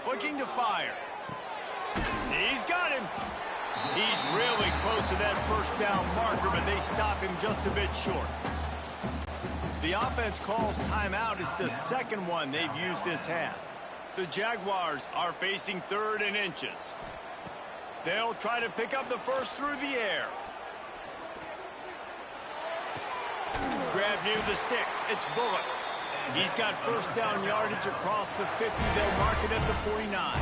Looking to fire. He's got him. He's really close to that first down marker, but they stop him just a bit short. The offense calls timeout. It's the 2nd one they've used this half. The Jaguars are facing 3rd and inches. They'll try to pick up the first through the air. Grab near the sticks. It's Bullock. He's got first down yardage across the 50. They'll mark it at the 49.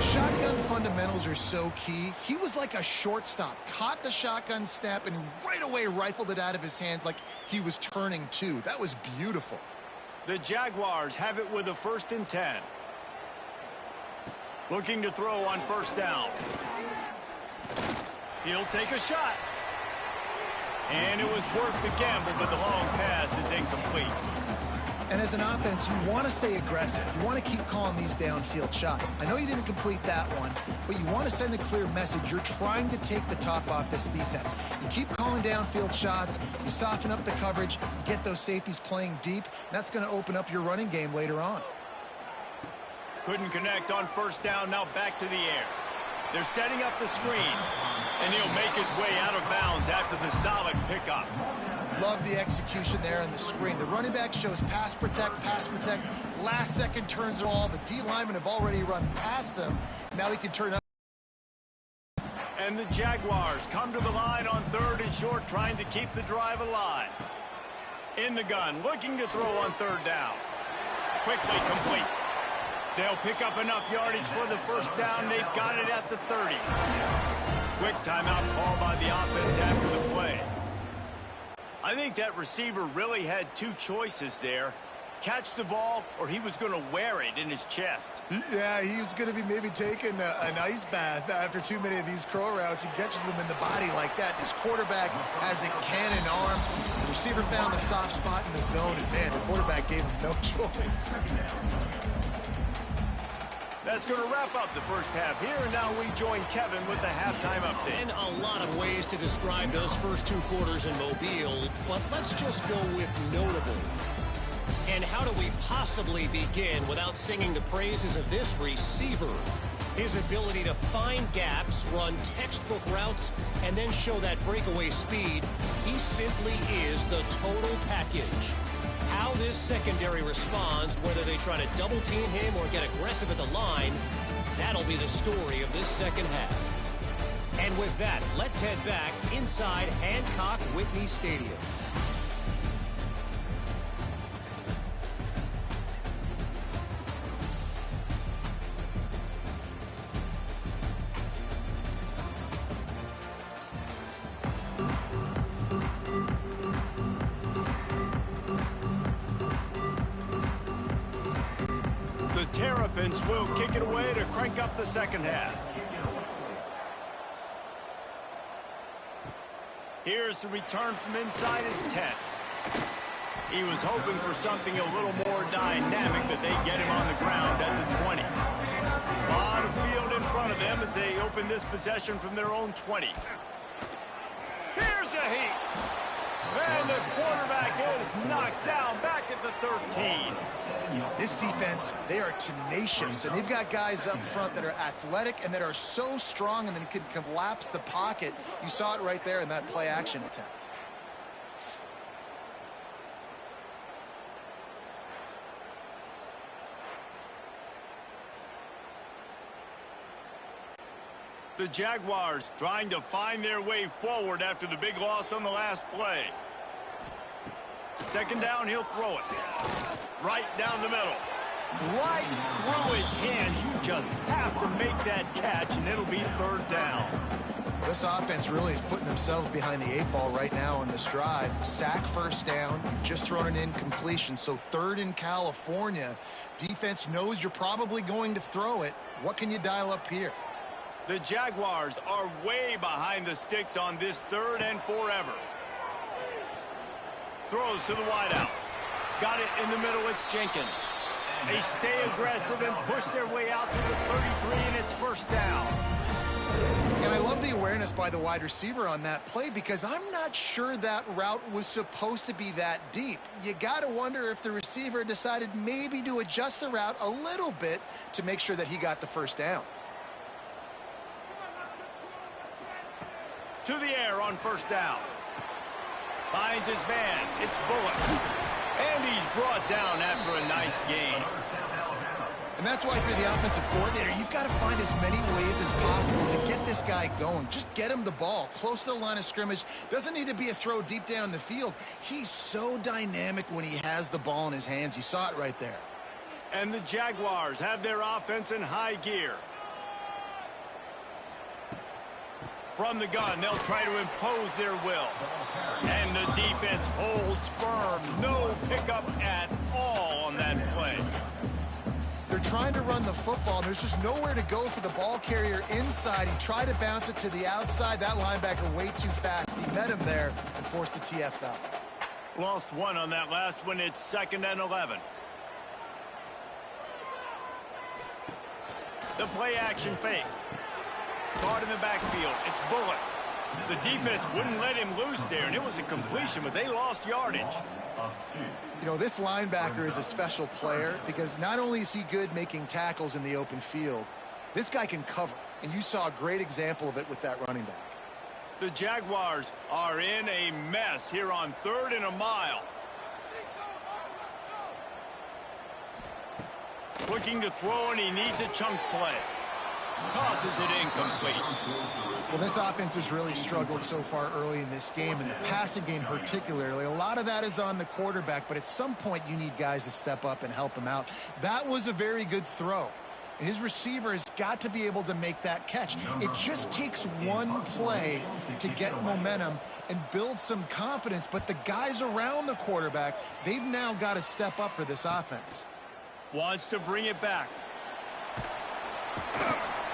Shotgun fundamentals are so key. He was like a shortstop. Caught the shotgun snap and right away rifled it out of his hands like he was turning 2. That was beautiful. The Jaguars have it with a 1st and 10. Looking to throw on first down. He'll take a shot. And it was worth the gamble, but the long pass is incomplete. And as an offense, you want to stay aggressive. You want to keep calling these downfield shots. I know you didn't complete that one, but you want to send a clear message. You're trying to take the top off this defense. You keep calling downfield shots. You soften up the coverage. You get those safeties playing deep. That's going to open up your running game later on. Couldn't connect on first down. Now back to the air. They're setting up the screen. And he'll make his way out of bounds after the solid pickup. Love the execution there on the screen. The running back shows pass protect, last second turns it all. The D linemen have already run past him. Now he can turn up. And the Jaguars come to the line on 3rd and short, trying to keep the drive alive. In the gun, looking to throw on 3rd down. Quickly complete. They'll pick up enough yardage for the first down. They've got it at the 30. Quick timeout call by the offense after the play. I think that receiver really had 2 choices there. Catch the ball, or he was going to wear it in his chest. Yeah, he was going to be maybe taking an ice bath after too many of these curl routes. He catches them in the body like that. This quarterback has a cannon arm. The receiver found the soft spot in the zone, and man, the quarterback gave him no choice. That's going to wrap up the first half here, and now we join Kevin with the halftime update. And a lot of ways to describe those first 2 quarters in Mobile, but let's just go with notable. And how do we possibly begin without singing the praises of this receiver? His ability to find gaps, run textbook routes, and then show that breakaway speed. He simply is the total package. How this secondary responds, whether they try to double-team him or get aggressive at the line, that'll be the story of this second half. And with that, let's head back inside Hancock-Whitney Stadium. Terrapins will kick it away to crank up the second half. Here's the return from inside his 10. He was hoping for something a little more dynamic, but they get him on the ground at the 20. A lot of field in front of them as they open this possession from their own 20. Here's a heat. And the quarterback is knocked down back at the 13. This defense, they are tenacious, and they've got guys up front that are athletic and that are so strong and then can collapse the pocket. You saw it right there in that play-action attempt. The Jaguars trying to find their way forward after the big loss on the last play. Second down, he'll throw it. Right down the middle. Right through his hands. You just have to make that catch, and it'll be third down. This offense really is putting themselves behind the 8 ball right now on this drive. Sack first down. You've just thrown an incompletion, so third in California. Defense knows you're probably going to throw it. What can you dial up here? The Jaguars are way behind the sticks on this third and forever. Throws to the wideout. Got it in the middle. It's Jenkins. They stay aggressive and push their way out to the 33, and it's first down. And I love the awareness by the wide receiver on that play because I'm not sure that route was supposed to be that deep. You got to wonder if the receiver decided maybe to adjust the route a little bit to make sure that he got the first down. To the air on first down. Finds his man. It's Bullock. And he's brought down after a nice gain. And that's why, if you're the offensive coordinator, you've got to find as many ways as possible to get this guy going. Just get him the ball close to the line of scrimmage. Doesn't need to be a throw deep down the field. He's so dynamic when he has the ball in his hands. You saw it right there. And the Jaguars have their offense in high gear. From the gun, they'll try to impose their will. And the defense holds firm. No pickup at all on that play. They're trying to run the football. There's just nowhere to go for the ball carrier inside. He tried to bounce it to the outside. That linebacker way too fast. He met him there and forced the TFL. Lost one on that last one. It's 2nd and 11. The play action fake. Guard in the backfield. It's Bullock. The defense wouldn't let him loose there, and it was a completion, but they lost yardage. You know, this linebacker is a special player because not only is he good making tackles in the open field, this guy can cover, and you saw a great example of it with that running back. The Jaguars are in a mess here on 3rd and a mile. Looking to throw, and he needs a chunk play. Tosses it incomplete. Well, this offense has really struggled so far early in this game, and the passing game particularly. A lot of that is on the quarterback, but at some point you need guys to step up and help him out. That was a very good throw. And his receiver has got to be able to make that catch. It just takes one play to get momentum and build some confidence, but the guys around the quarterback, they've now got to step up for this offense. Wants to bring it back.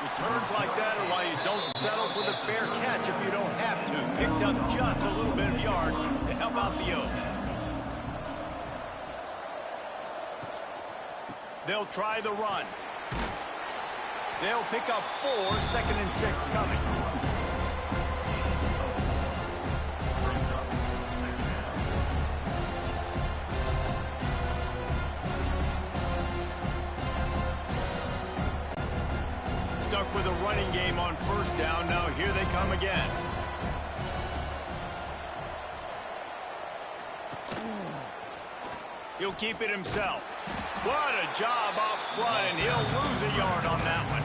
Returns like that are why you don't settle for the fair catch if you don't have to. Picks up just a little bit of yards to help out the O. They'll try the run. They'll pick up 4, 2nd and 6 coming. Stuck with a running game on first down. Now here they come again. He'll keep it himself. What a job up front, and he'll lose a yard on that one.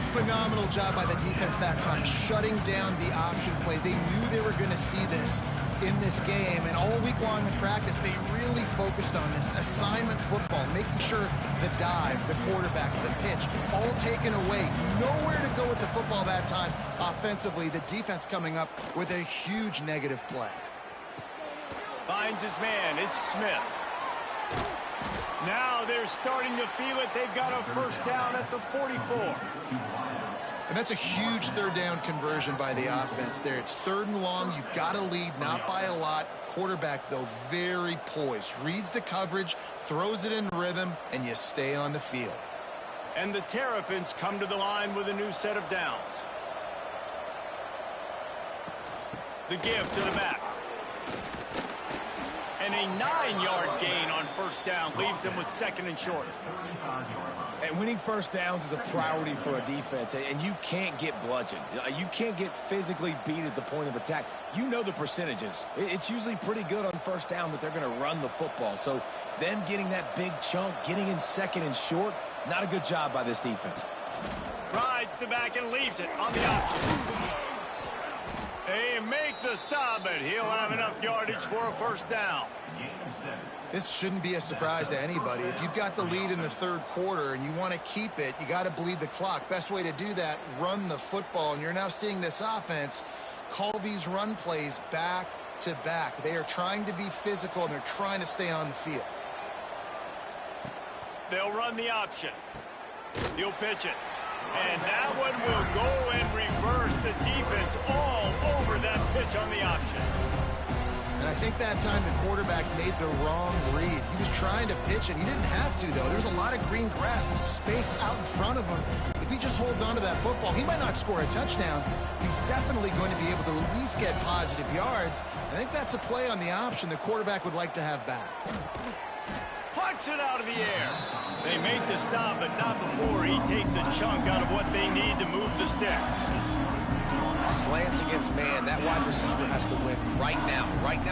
Phenomenal job by the defense that time, shutting down the option play. They knew they were going to see this in this game, and all week long in practice, they really focused on this assignment football, making sure the dive, the quarterback, the pitch, all taken away. Nowhere to go with the football that time offensively. The defense coming up with a huge negative play. Finds his man. It's Smith. Now they're starting to feel it. They've got a first down at the 44. And that's a huge third down conversion by the offense there. It's 3rd and long. You've got to lead, not by a lot. Quarterback, though, very poised. Reads the coverage, throws it in rhythm, and you stay on the field. And the Terrapins come to the line with a new set of downs. The give to the back. And a 9-yard gain on first down leaves them with 2nd and short. And winning first downs is a priority for a defense, and you can't get bludgeoned. You can't get physically beat at the point of attack. You know the percentages. It's usually pretty good on first down that they're going to run the football. So them getting that big chunk, getting in 2nd and short, not a good job by this defense. Rides the back and leaves it on the option. They make the stop, but he'll have enough yardage for a first down. This shouldn't be a surprise to anybody. If you've got the lead in the 3rd quarter and you want to keep it, you got to bleed the clock. Best way to do that, run the football. And you're now seeing this offense call these run plays back to back. They are trying to be physical, and they're trying to stay on the field. They'll run the option. He'll pitch it. And that one will go and reverse the defense all over that pitch on the option. And I think that time the quarterback made the wrong read. He was trying to pitch it. He didn't have to, though. There's a lot of green grass and space out in front of him. If he just holds on to that football, he might not score a touchdown. He's definitely going to be able to at least get positive yards. I think that's a play on the option the quarterback would like to have back. Pucks it out of the air. They make the stop, but not before he takes a chunk out of what they need to move the sticks. Slants against man. That wide receiver has to win right now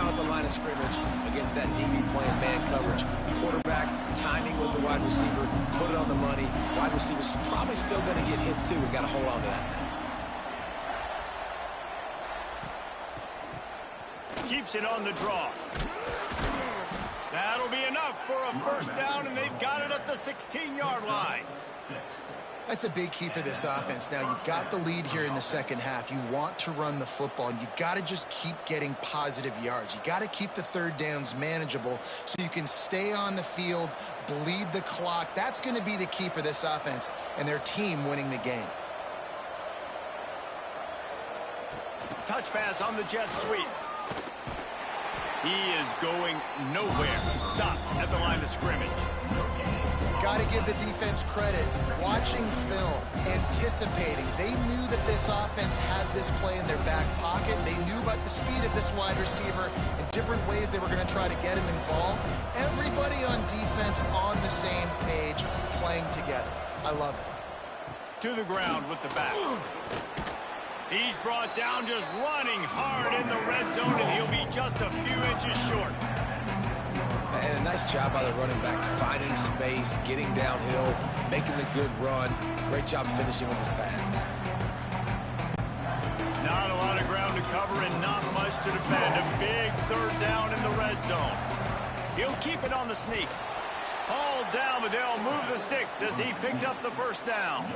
at the line of scrimmage against that DB playing man coverage. Quarterback, timing with the wide receiver, put it on the money. Wide receiver's probably still going to get hit too. We got to hold on to that thing. Keeps it on the draw. That'll be enough for a first down, and they've got it at the 16-yard line. That's a big key for this offense. Now, you've got the lead here in the 2nd half. You want to run the football, and you've got to just keep getting positive yards. You got to keep the 3rd downs manageable so you can stay on the field, bleed the clock. That's going to be the key for this offense and their team winning the game. Touch pass on the jet sweep. He is going nowhere. Stop at the line of scrimmage. Got to give the defense credit. Watching film, anticipating. They knew that this offense had this play in their back pocket. They knew about the speed of this wide receiver and different ways they were going to try to get him involved. Everybody on defense on the same page, playing together. I love it. To the ground with the back. He's brought down just running hard in the red zone, and he'll be just a few inches short. And a nice job by the running back, finding space, getting downhill, making the good run. Great job finishing with his pads. Not a lot of ground to cover and not much to defend. A big 3rd down in the red zone. He'll keep it on the sneak. Hauled down, but they'll move the sticks as he picks up the first down.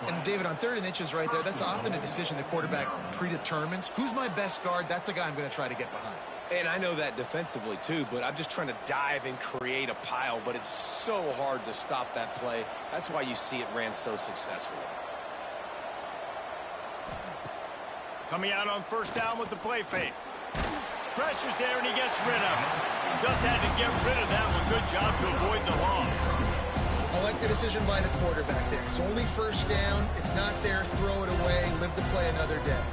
And, David, on 3rd and inches right there, that's often a decision the quarterback predetermines. Who's my best guard? That's the guy I'm going to try to get behind. And I know that defensively, too, but I'm just trying to dive and create a pile, but it's so hard to stop that play. That's why you see it ran so successfully. Coming out on first down with the play fake. Pressure's there, and he gets rid of it. Just had to get rid of that one. Good job to avoid the loss. I like the decision by the quarterback there. It's only first down. It's not there. Throw it away. Live to play another day.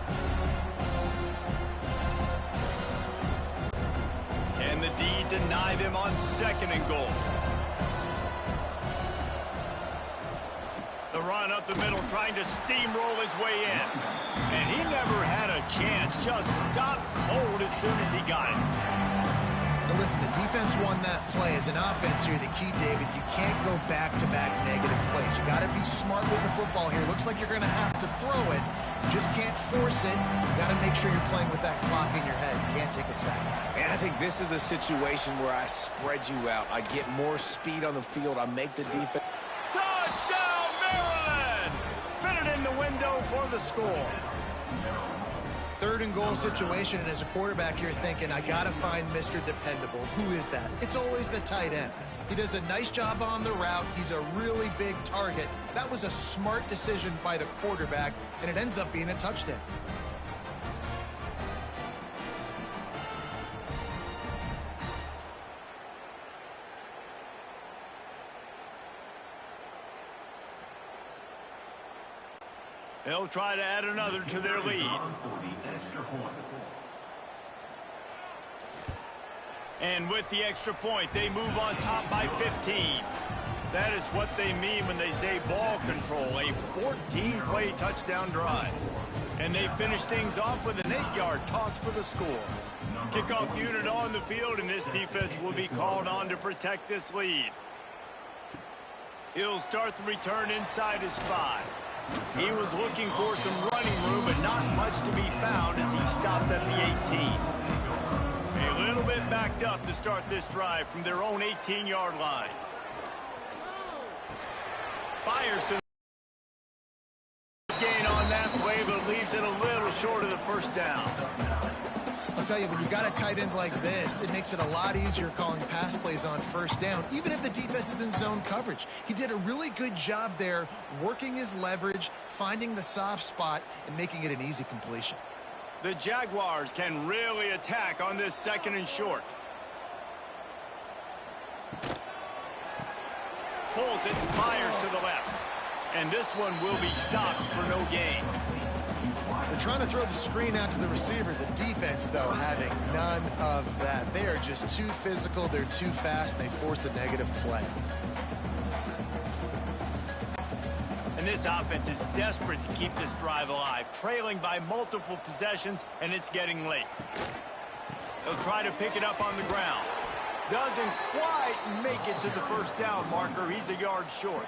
And the D deny them on 2nd and goal. The run up the middle, trying to steamroll his way in. And he never had a chance. Just stopped cold as soon as he got it. Now listen, the defense won that play. As an offense here, the key, David, you can't go back-to-back negative plays. You got to be smart with the football here. Looks like you're going to have to throw it. You just can't force it. You got to make sure you're playing with that clock in your head. You can't take a sack. And I think this is a situation where I spread you out. I get more speed on the field. I make the defense. Touchdown, Maryland! Fit it in the window for the score. 3rd and goal situation, and as a quarterback, you're thinking, I got to find Mr. Dependable. Who is that? It's always the tight end. He does a nice job on the route. He's a really big target. That was a smart decision by the quarterback, and it ends up being a touchdown. They'll try to add another to their lead. And with the extra point, they move on top by 15. That is what they mean when they say ball control, a 14-play touchdown drive. And they finish things off with an 8-yard toss for the score. Kickoff unit on the field, and this defense will be called on to protect this lead. He'll start the return inside his 5. He was looking for some running room, but not much to be found as he stopped at the 18. A little bit backed up to start this drive from their own 18-yard line. Fires to the gain on that play, but leaves it a little short of the first down. I'll tell you, when you've got a tight end like this, it makes it a lot easier calling pass plays on first down, even if the defense is in zone coverage. He did a really good job there, working his leverage, finding the soft spot, and making it an easy completion. The Jaguars can really attack on this 2nd and short. Pulls it and fires to the left. And this one will be stopped for no gain. They're trying to throw the screen out to the receiver. The defense, though, having none of that. They are just too physical. They're too fast, and they force a negative play. And this offense is desperate to keep this drive alive, trailing by multiple possessions, and it's getting late. They'll try to pick it up on the ground. Doesn't quite make it to the first down marker. He's a yard short.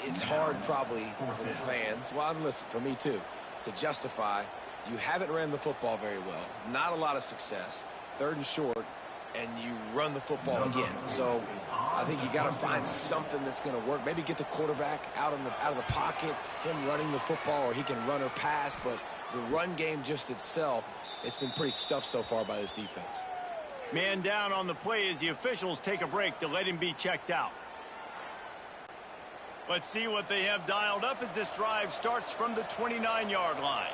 It's hard probably for the fans, well, and listen, for me too, to justify you haven't ran the football very well, not a lot of success, 3rd and short, and you run the football again. So I think you got to find something that's going to work. Maybe get the quarterback out of the pocket, him running the football, or he can run or pass. But the run game just itself, it's been pretty stuffed so far by this defense. Man down on the play as the officials take a break to let him be checked out. Let's see what they have dialed up as this drive starts from the 29-yard line.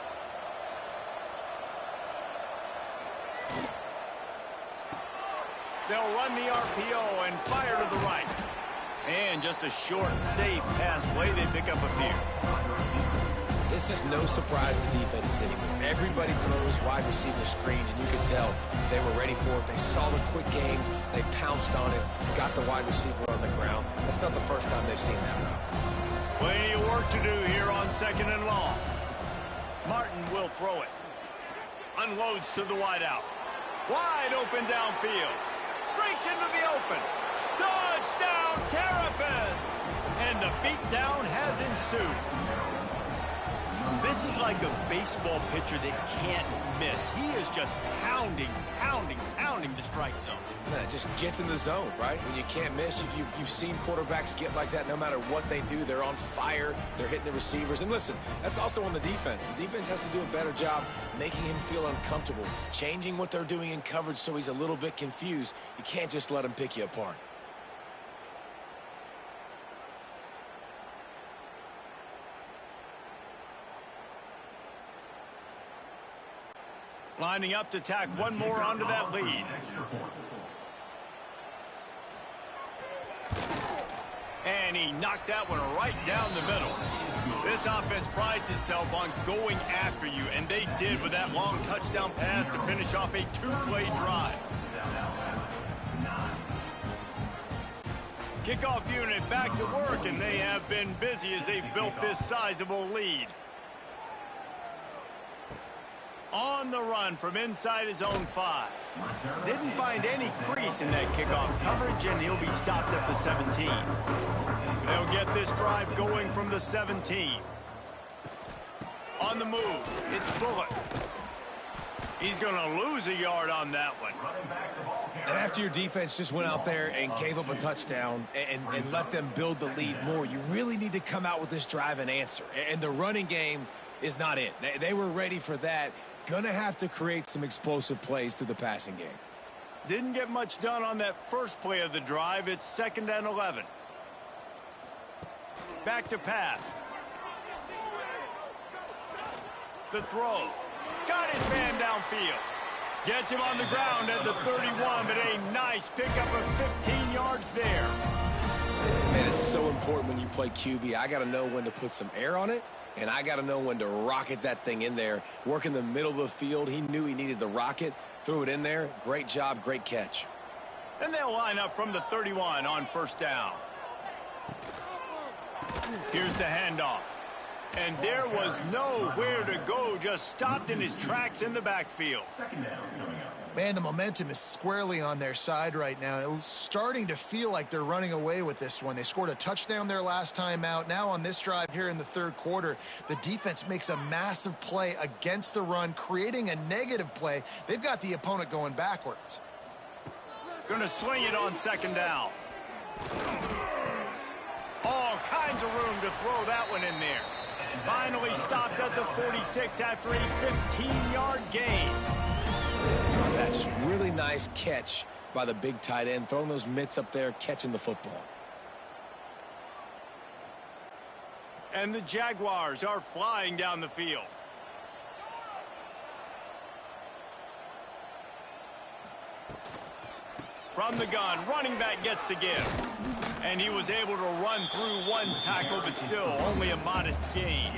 They'll run the RPO and fire to the right. And just a short, safe pass play. They pick up a few. This is no surprise to defenses anymore. Everybody throws wide receiver screens, and you can tell they were ready for it. They saw the quick game. They pounced on it, got the wide receiver on the ground. That's not the first time they've seen that route. Plenty of work to do here on 2nd and long. Martin will throw it. Unloads to the wideout. Wide open downfield. Breaks into the open. Touchdown, Terrapins! And the beatdown has ensued. This is like a baseball pitcher that can't miss. He is just pounding the strike zone. Man, it just gets in the zone, right? When you can't miss, you've seen quarterbacks get like that no matter what they do. They're on fire. They're hitting the receivers. And listen, that's also on the defense. The defense has to do a better job making him feel uncomfortable, changing what they're doing in coverage so he's a little bit confused. You can't just let him pick you apart. Lining up to tack one more onto that lead. And he knocked that one right down the middle. This offense prides itself on going after you, and they did with that long touchdown pass to finish off a 2-play drive. Kickoff unit back to work, and they have been busy as they've built this sizable lead. On the run from inside his own 5. Didn't find any crease in that kickoff coverage, and he'll be stopped at the 17. They'll get this drive going from the 17. On the move, it's Bullock. He's going to lose a yard on that one. And after your defense just went out there and gave up a touchdown and let them build the lead more, you really need to come out with this drive and answer. And the running game is not it. They were ready for that. Gonna have to create some explosive plays through the passing game. Didn't get much done on that first play of the drive. It's 2nd and 11. Back to pass. The throw. Got his man downfield. Gets him on the ground at the 31, but a nice pickup of 15 yards there. Man, it's so important when you play QB. I got to know when to put some air on it, and I got to know when to rocket that thing in there. Work in the middle of the field. He knew he needed the rocket. Threw it in there. Great job, great catch. And they'll line up from the 31 on 1st down. Here's the handoff. And there was nowhere to go. Just stopped in his tracks in the backfield. 2nd down coming up. Man, the momentum is squarely on their side right now. It's starting to feel like they're running away with this one. They scored a touchdown their last time out. Now on this drive here in the 3rd quarter, the defense makes a massive play against the run, creating a negative play. They've got the opponent going backwards. Gonna swing it on 2nd down. All kinds of room to throw that one in there. Finally stopped at the 46 after a 15-yard gain. That just really nice catch by the big tight end, throwing those mitts up there, catching the football. And the Jaguars are flying down the field. From the gun, running back gets to give. And he was able to run through one tackle, but still only a modest gain.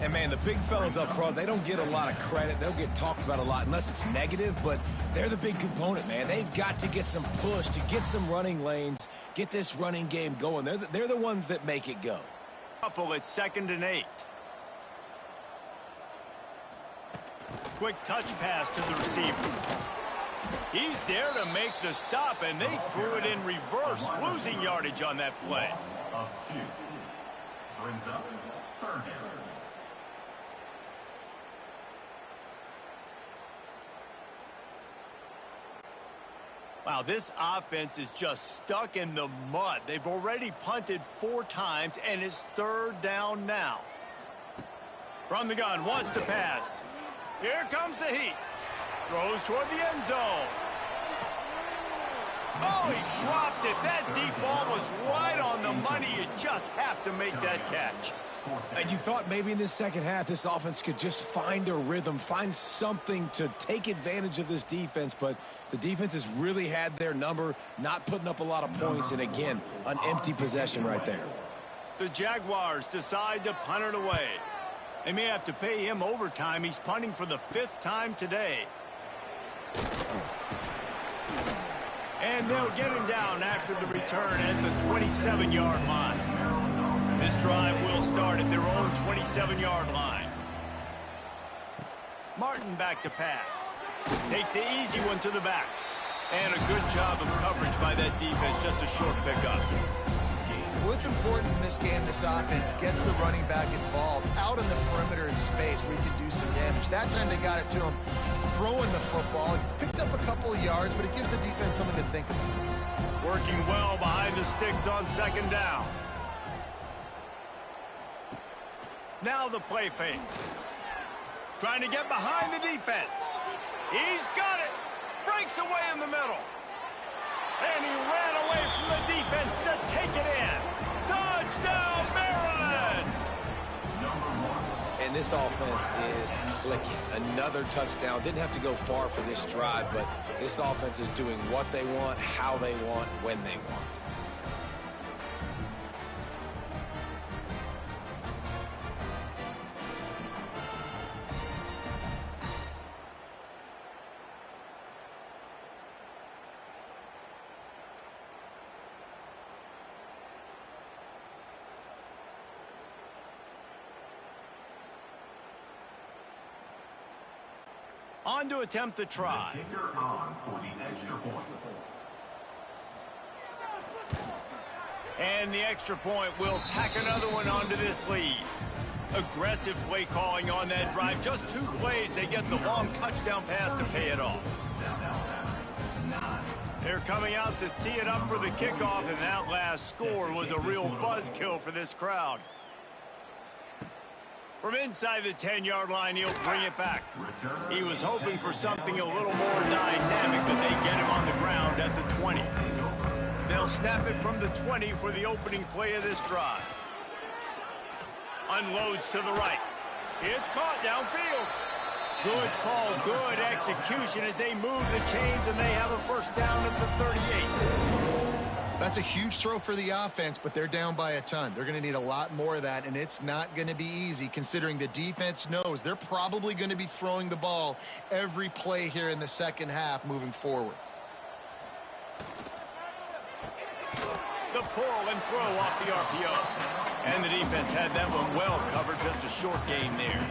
And, man, the big fellas up front, they don't get a lot of credit. They'll get talked about a lot unless it's negative, but they're the big component, man. They've got to get some push, to get some running lanes, get this running game going. They're the ones that make it go. Couple at 2nd and 8. Quick touch pass to the receiver. He's there to make the stop, and they threw it in reverse, losing yardage on that play. Of 2. Brings up 3rd down. Wow, this offense is just stuck in the mud. They've already punted 4 times, and it's 3rd down now. From the gun, wants to pass. Here comes the heat. Throws toward the end zone. Oh, he dropped it. That deep ball was right on the money. You just have to make that catch. And you thought maybe in this second half this offense could just find a rhythm, find something to take advantage of this defense, but the defense has really had their number, not putting up a lot of points, and again, an empty possession right there. The Jaguars decide to punt it away. They may have to pay him overtime. He's punting for the 5th time today. And they'll get him down after the return at the 27-yard line. This drive will start at their own 27-yard line. Martin back to pass. Takes the easy one to the back. And a good job of coverage by that defense. Just a short pickup. What's important in this game, this offense gets the running back involved out in the perimeter in space where he can do some damage. That time they got it to him throwing the football. He picked up a couple of yards, but it gives the defense something to think about. Working well behind the sticks on 2nd down. Now the play fake. Trying to get behind the defense. He's got it. Breaks away in the middle. And he ran away from the defense to take it in. Touchdown, Maryland! And this offense is clicking. Another touchdown. Didn't have to go far for this drive, but this offense is doing what they want, how they want, when they want. On to attempt the try. The kicker on for the extra point. And the extra point will tack another one onto this lead. Aggressive play calling on that drive. Just 2 plays, they get the long touchdown pass to pay it off. They're coming out to tee it up for the kickoff, and that last score was a real buzzkill for this crowd. From inside the 10-yard line, he'll bring it back. He was hoping for something a little more dynamic, but they get him on the ground at the 20. They'll snap it from the 20 for the opening play of this drive. Unloads to the right. It's caught downfield. Good call, good execution as they move the chains, and they have a first down at the 38. That's a huge throw for the offense, but they're down by a ton. They're going to need a lot more of that, and it's not going to be easy considering the defense knows they're probably going to be throwing the ball every play here in the second half moving forward. The pull and throw off the RPO. And the defense had that one well covered, just a short gain there.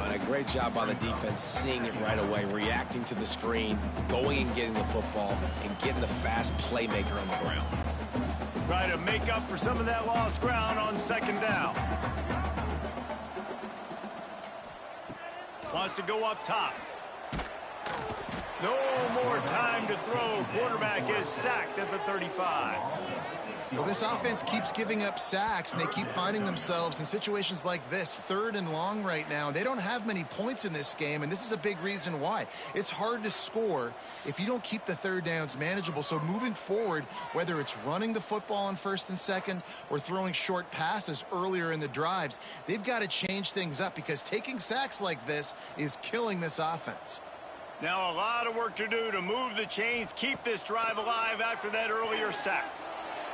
And a great job on the defense, seeing it right away, reacting to the screen, going and getting the football, and getting the fast playmaker on the ground. Try to make up for some of that lost ground on second down. Wants to go up top. No more time to throw. Quarterback is sacked at the 35. Well, this offense keeps giving up sacks, and they keep finding themselves in situations like this, 3rd and long right now. They don't have many points in this game, and this is a big reason why. It's hard to score if you don't keep the third downs manageable. So moving forward, whether it's running the football on 1st and 2nd or throwing short passes earlier in the drives, they've got to change things up because taking sacks like this is killing this offense. Now a lot of work to do to move the chains, keep this drive alive after that earlier sack.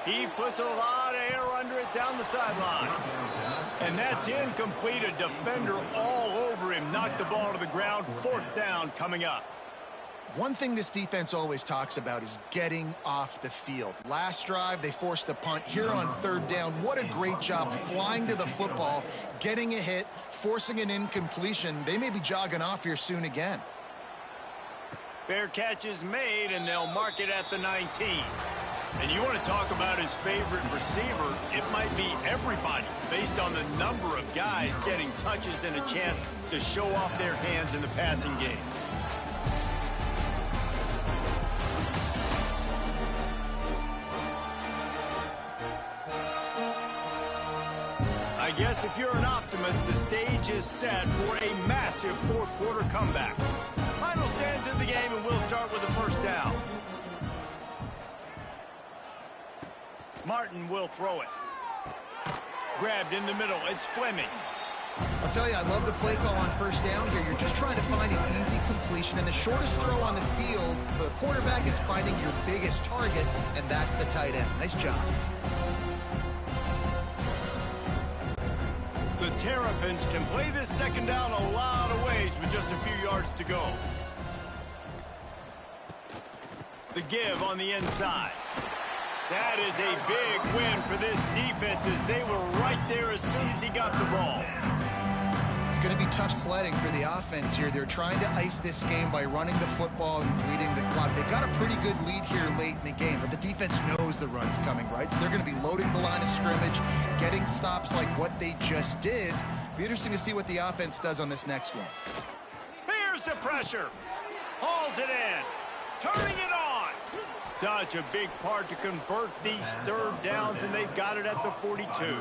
He puts a lot of air under it down the sideline. And that's incomplete. A defender all over him. Knocked the ball to the ground. 4th down coming up. One thing this defense always talks about is getting off the field. Last drive, they forced a punt. Here on 3rd down, what a great job flying to the football, getting a hit, forcing an incompletion. They may be jogging off here soon again. Fair catch is made, and they'll mark it at the 19. And you want to talk about his favorite receiver, it might be everybody based on the number of guys getting touches and a chance to show off their hands in the passing game. I guess if you're an optimist, the stage is set for a massive 4th quarter comeback. Final stands in the game, and we'll start with the first down. Martin will throw it. Grabbed in the middle. It's Fleming. I'll tell you, I love the play call on 1st down here. You're just trying to find an easy completion, and the shortest throw on the field for the quarterback is finding your biggest target, and that's the tight end. Nice job. The Terrapins can play this second down a lot of ways with just a few yards to go. The give on the inside. That is a big win for this defense as they were right there as soon as he got the ball. It's going to be tough sledding for the offense here. They're trying to ice this game by running the football and bleeding the clock. They've got a pretty good lead here late in the game, but the defense knows the run's coming, right? So they're going to be loading the line of scrimmage, getting stops like what they just did. Be interesting to see what the offense does on this next one. Here's the pressure. Hauls it in. Turning it on. Such a big part to convert these 3rd downs, and they've got it at the 42.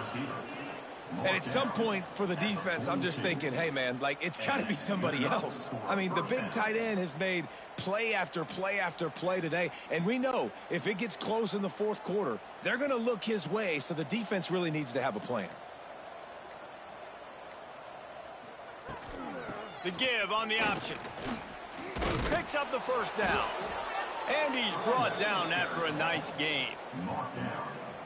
And at some point for the defense, I'm just thinking, hey, man, like, it's got to be somebody else. I mean, the big tight end has made play after play after play today, and we know if it gets close in the 4th quarter, they're going to look his way, so the defense really needs to have a plan. The give on the option. Picks up the first down. And he's brought down after a nice gain.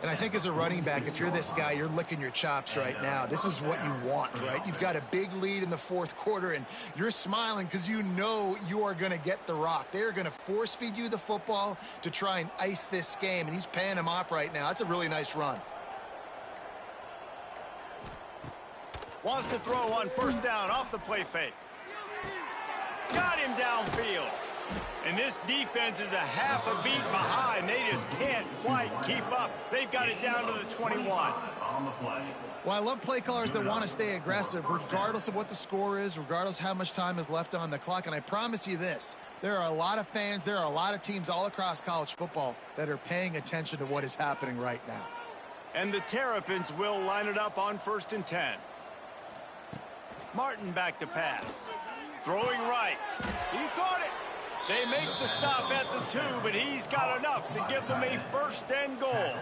And I think as a running back, if you're this guy, you're licking your chops right now. This is what you want, right? You've got a big lead in the 4th quarter, and you're smiling because you know you are going to get the rock. They're going to force feed you the football to try and ice this game, and he's paying him off right now. That's a really nice run. Wants to throw on 1st down off the play fake. Got him downfield. And this defense is a half a beat behind. They just can't quite keep up. They've got it down to the 21. Well, I love play callers that want to stay aggressive, regardless of what the score is, regardless how much time is left on the clock. And I promise you this, there are a lot of fans, there are a lot of teams all across college football that are paying attention to what is happening right now. And the Terrapins will line it up on 1st and 10. Martin back to pass. Throwing right. He caught it. They make the stop at the 2, but he's got enough to give them a first and goal.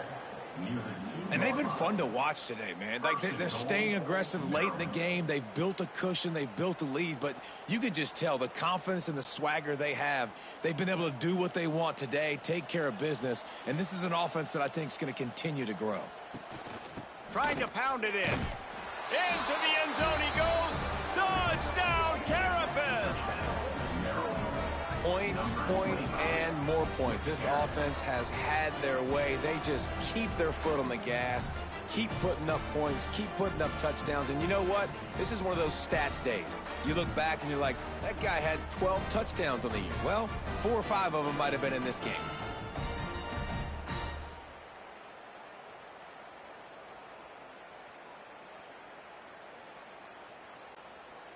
And they've been fun to watch today, man. Like they're staying aggressive late in the game. They've built a cushion. They've built a lead. But you can just tell the confidence and the swagger they have. They've been able to do what they want today, take care of business. And this is an offense that I think is going to continue to grow. Trying to pound it in. Into the end zone he goes. Touchdown, Terrapins! Points, points, and more points. This offense has had their way. They just keep their foot on the gas, keep putting up points, keep putting up touchdowns. And you know what? This is one of those stats days. You look back and you're like, that guy had 12 touchdowns on the year. Well, 4 or 5 of them might have been in this game.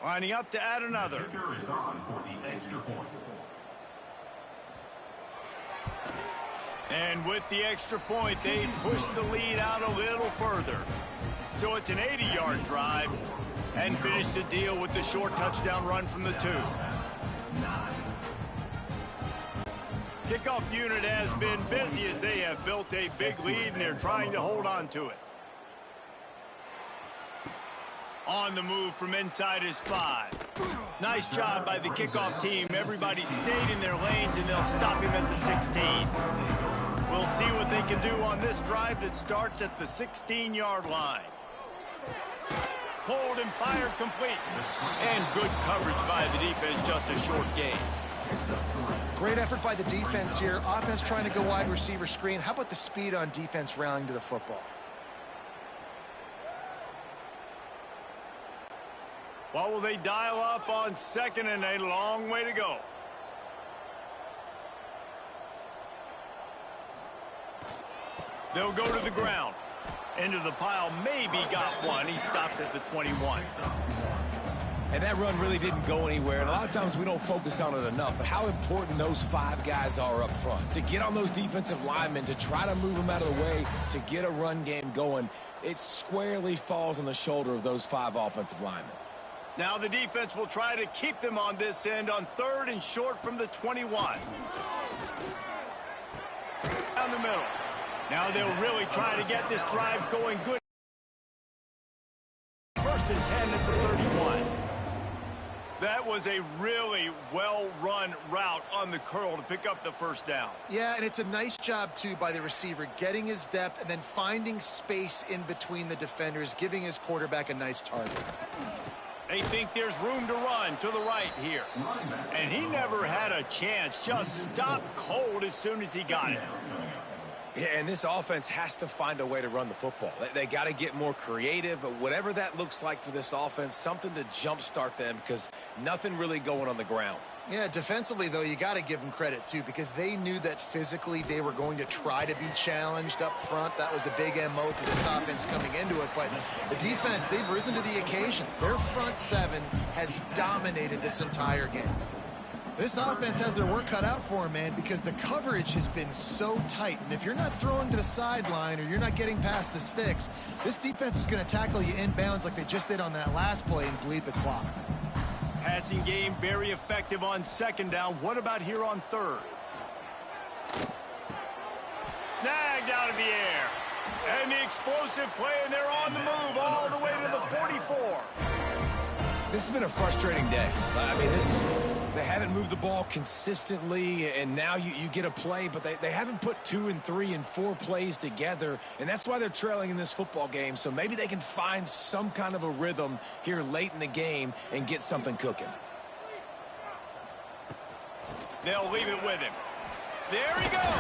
Lining up to add another. Kicker is on for the extra point. And with the extra point, they push the lead out a little further. So it's an 80-yard drive and finish the deal with the short touchdown run from the 2. Kickoff unit has been busy as they have built a big lead and they're trying to hold on to it. On the move from inside his 5. Nice job by the kickoff team. Everybody stayed in their lanes, and they'll stop him at the 16. We'll see what they can do on this drive that starts at the 16-yard line. Hold and fired complete. And good coverage by the defense, just a short gain. Great effort by the defense here. Offense trying to go wide receiver screen. How about the speed on defense rallying to the football? What will they dial up on second and a long way to go? They'll go to the ground. Into the pile, maybe got one. He stopped at the 21. And that run really didn't go anywhere. And a lot of times we don't focus on it enough. But how important those 5 guys are up front. To get on those defensive linemen, to try to move them out of the way, to get a run game going, it squarely falls on the shoulder of those 5 offensive linemen. Now the defense will try to keep them on this end on 3rd and short from the 21. Down the middle. Now they'll really try to get this drive going good. 1st and 10 at the 31. That was a really well-run route on the curl to pick up the first down. Yeah, and it's a nice job, too, by the receiver, getting his depth and then finding space in between the defenders, giving his quarterback a nice target. They think there's room to run to the right here. And he never had a chance. Just stopped cold as soon as he got it. Yeah, and this offense has to find a way to run the football. They got to get more creative, whatever that looks like for this offense, something to jumpstart them because nothing really going on the ground. Yeah, defensively, though, you got to give them credit, too, because they knew that physically they were going to try to be challenged up front. That was a big MO for this offense coming into it. But the defense, they've risen to the occasion. Their front 7 has dominated this entire game. This offense has their work cut out for them, man, because the coverage has been so tight. And if you're not throwing to the sideline or you're not getting past the sticks, this defense is going to tackle you inbounds like they just did on that last play and bleed the clock. Passing game very effective on 2nd down. What about here on 3rd? Snagged out of the air. And the explosive play, and they're on the move all the way to the 44. This has been a frustrating day. I mean, they haven't moved the ball consistently, and now you get a play, but they haven't put 2 and 3 and 4 plays together, and that's why they're trailing in this football game. So maybe they can find some kind of a rhythm here late in the game and get something cooking. They'll leave it with him. There he goes.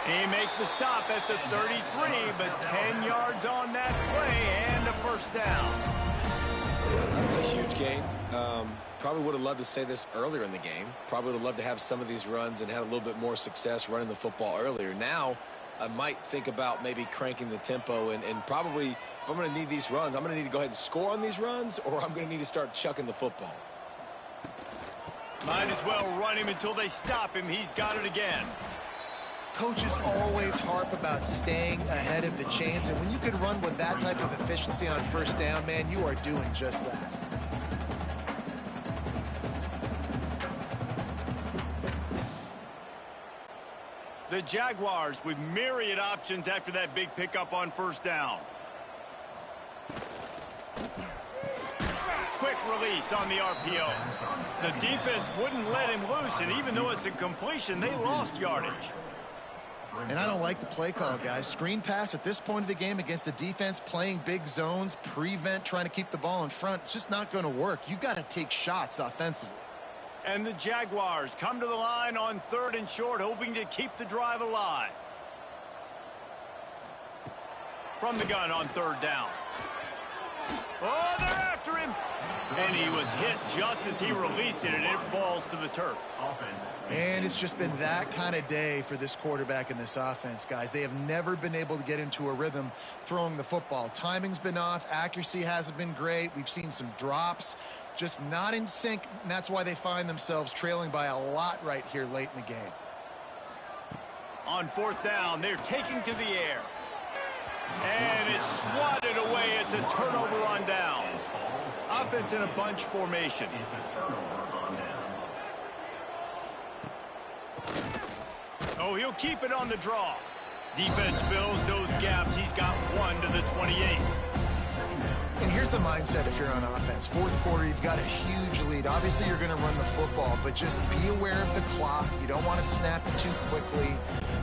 He makes the stop at the 33, but 10 yards on that play and a first down. A huge game. Probably would have loved to say this earlier in the game. Probably would have loved to have some of these runs and had a little bit more success running the football earlier. Now, I might think about maybe cranking the tempo and probably, if I'm going to need these runs, I'm going to need to go ahead and score on these runs, or I'm going to need to start chucking the football. Might as well run him until they stop him. He's got it again. Coaches always harp about staying ahead of the chains, and when you can run with that type of efficiency on 1st down, man, you are doing just that. The Jaguars with myriad options after that big pickup on first down. Quick release on the RPO. The defense wouldn't let him loose, and even though it's a completion, they lost yardage. And I don't like the play call, guys. Screen pass at this point of the game against the defense playing big zones, prevent, trying to keep the ball in front. It's just not going to work. You got to take shots offensively. And the Jaguars come to the line on 3rd and short, hoping to keep the drive alive. From the gun on 3rd down. Oh, they're after him. And he was hit just as he released it, and it falls to the turf. And it's just been that kind of day for this quarterback and this offense, guys. They have never been able to get into a rhythm throwing the football. Timing's been off. Accuracy hasn't been great. We've seen some drops. Just not in sync, and that's why they find themselves trailing by a lot right here late in the game. On 4th down, they're taking to the air. And it's swatted away. It's a turnover on downs. Offense in a bunch formation. Oh, he'll keep it on the draw. Defense fills those gaps. He's got 1 to the 28. And here's the mindset if you're on offense. 4th quarter, you've got a huge lead. Obviously, you're going to run the football, but just be aware of the clock. You don't want to snap it too quickly.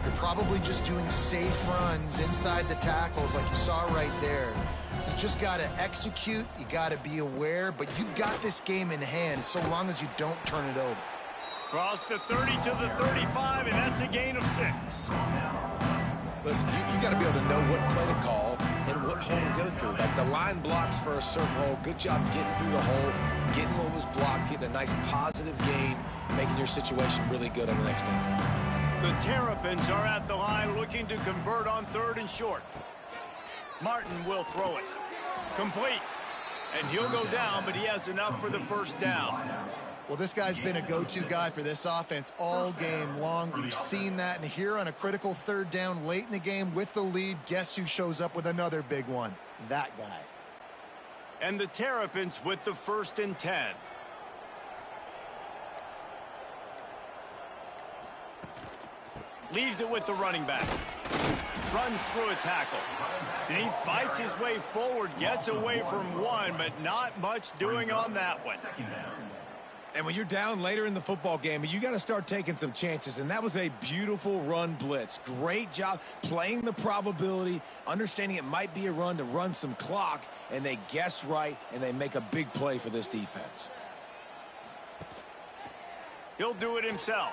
You're probably just doing safe runs inside the tackles like you saw right there. You just got to execute. You got to be aware, but you've got this game in hand so long as you don't turn it over. Cross the 30 to the 35, and that's a gain of 6. Listen, you got to be able to know what play to call and what hole to go through. Like the line blocks for a certain hole. Good job getting through the hole, getting what was blocked, getting a nice positive gain, making your situation really good on the next down. The Terrapins are at the line looking to convert on 3rd and short. Martin will throw it. Complete. And he'll go down, but he has enough for the first down. Well, this guy's been a go-to guy for this offense all game long. We've seen that, and here on a critical 3rd down late in the game with the lead, guess who shows up with another big one? That guy. And the Terrapins with the 1st and 10. Leaves it with the running back. Runs through a tackle. And he fights his way forward, gets away from 1, but not much doing on that one. And when you're down later in the football game, you got to start taking some chances. And that was a beautiful run blitz. Great job playing the probability, understanding it might be a run to run some clock, and they guess right, and they make a big play for this defense. He'll do it himself.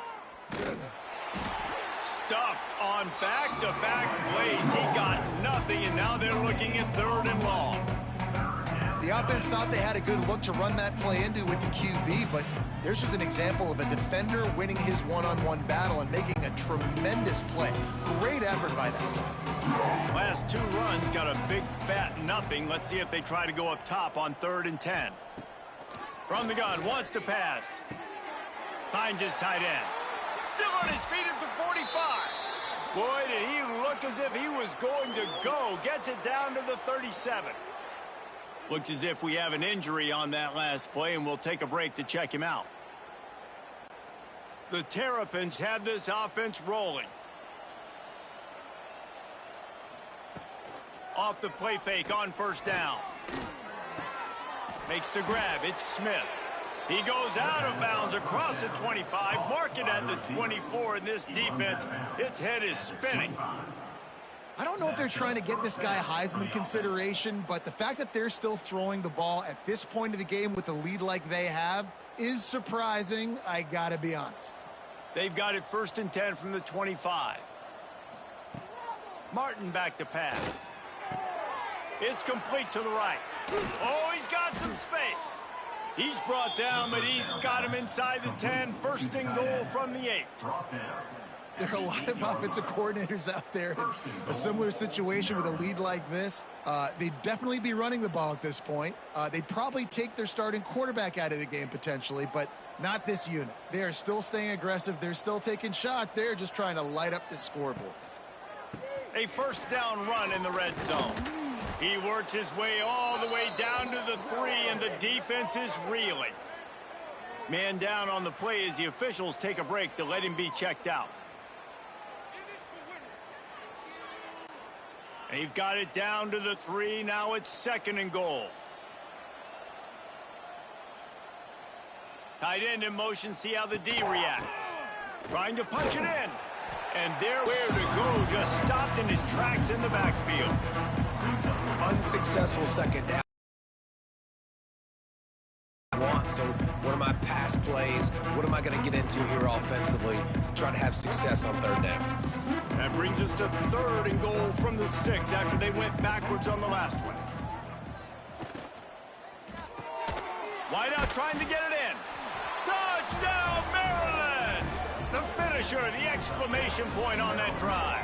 Stuffed on back-to-back plays. He got nothing, and now they're looking at 3rd and long. The offense thought they had a good look to run that play into with the QB, but there's just an example of a defender winning his one-on-one battle and making a tremendous play. Great effort by that guy. Last 2 runs got a big fat nothing. Let's see if they try to go up top on 3rd and 10. From the gun, wants to pass. Finds his tight end. Still on his feet at the 45. Boy, did he look as if he was going to go. Gets it down to the 37. Looks as if we have an injury on that last play, and we'll take a break to check him out. The Terrapins have this offense rolling. Off the play fake on 1st down. Makes the grab. It's Smith. He goes out of bounds across the 25. Mark it at the 24, and this defense, its head is spinning. I don't know if they're trying to get this guy Heisman consideration, but the fact that they're still throwing the ball at this point of the game with a lead like they have is surprising, I gotta be honest. They've got it 1st and 10 from the 25. Martin back to pass. It's complete to the right. Oh, he's got some space. He's brought down, but he's got him inside the 10. 1st and goal from the 8. There are a lot of offensive coordinators out there in a similar situation with a lead like this. They'd definitely be running the ball at this point. They'd probably take their starting quarterback out of the game potentially, but not this unit. They are still staying aggressive. They're still taking shots. They're just trying to light up the scoreboard. A 1st down run in the red zone. He works his way all the way down to the 3, and the defense is reeling. Man down on the play as the officials take a break to let him be checked out. They've got it down to the 3. Now it's 2nd and goal. Tight end in motion. See how the D reacts. Trying to punch it in. And there, where to go, just stopped in his tracks in the backfield. Unsuccessful second down. So what are my pass plays? What am I going to get into here offensively to try to have success on 3rd down? That brings us to 3rd and goal from the 6 after they went backwards on the last one. Wideout trying to get it in. Touchdown, Maryland! The finisher, the exclamation point on that drive.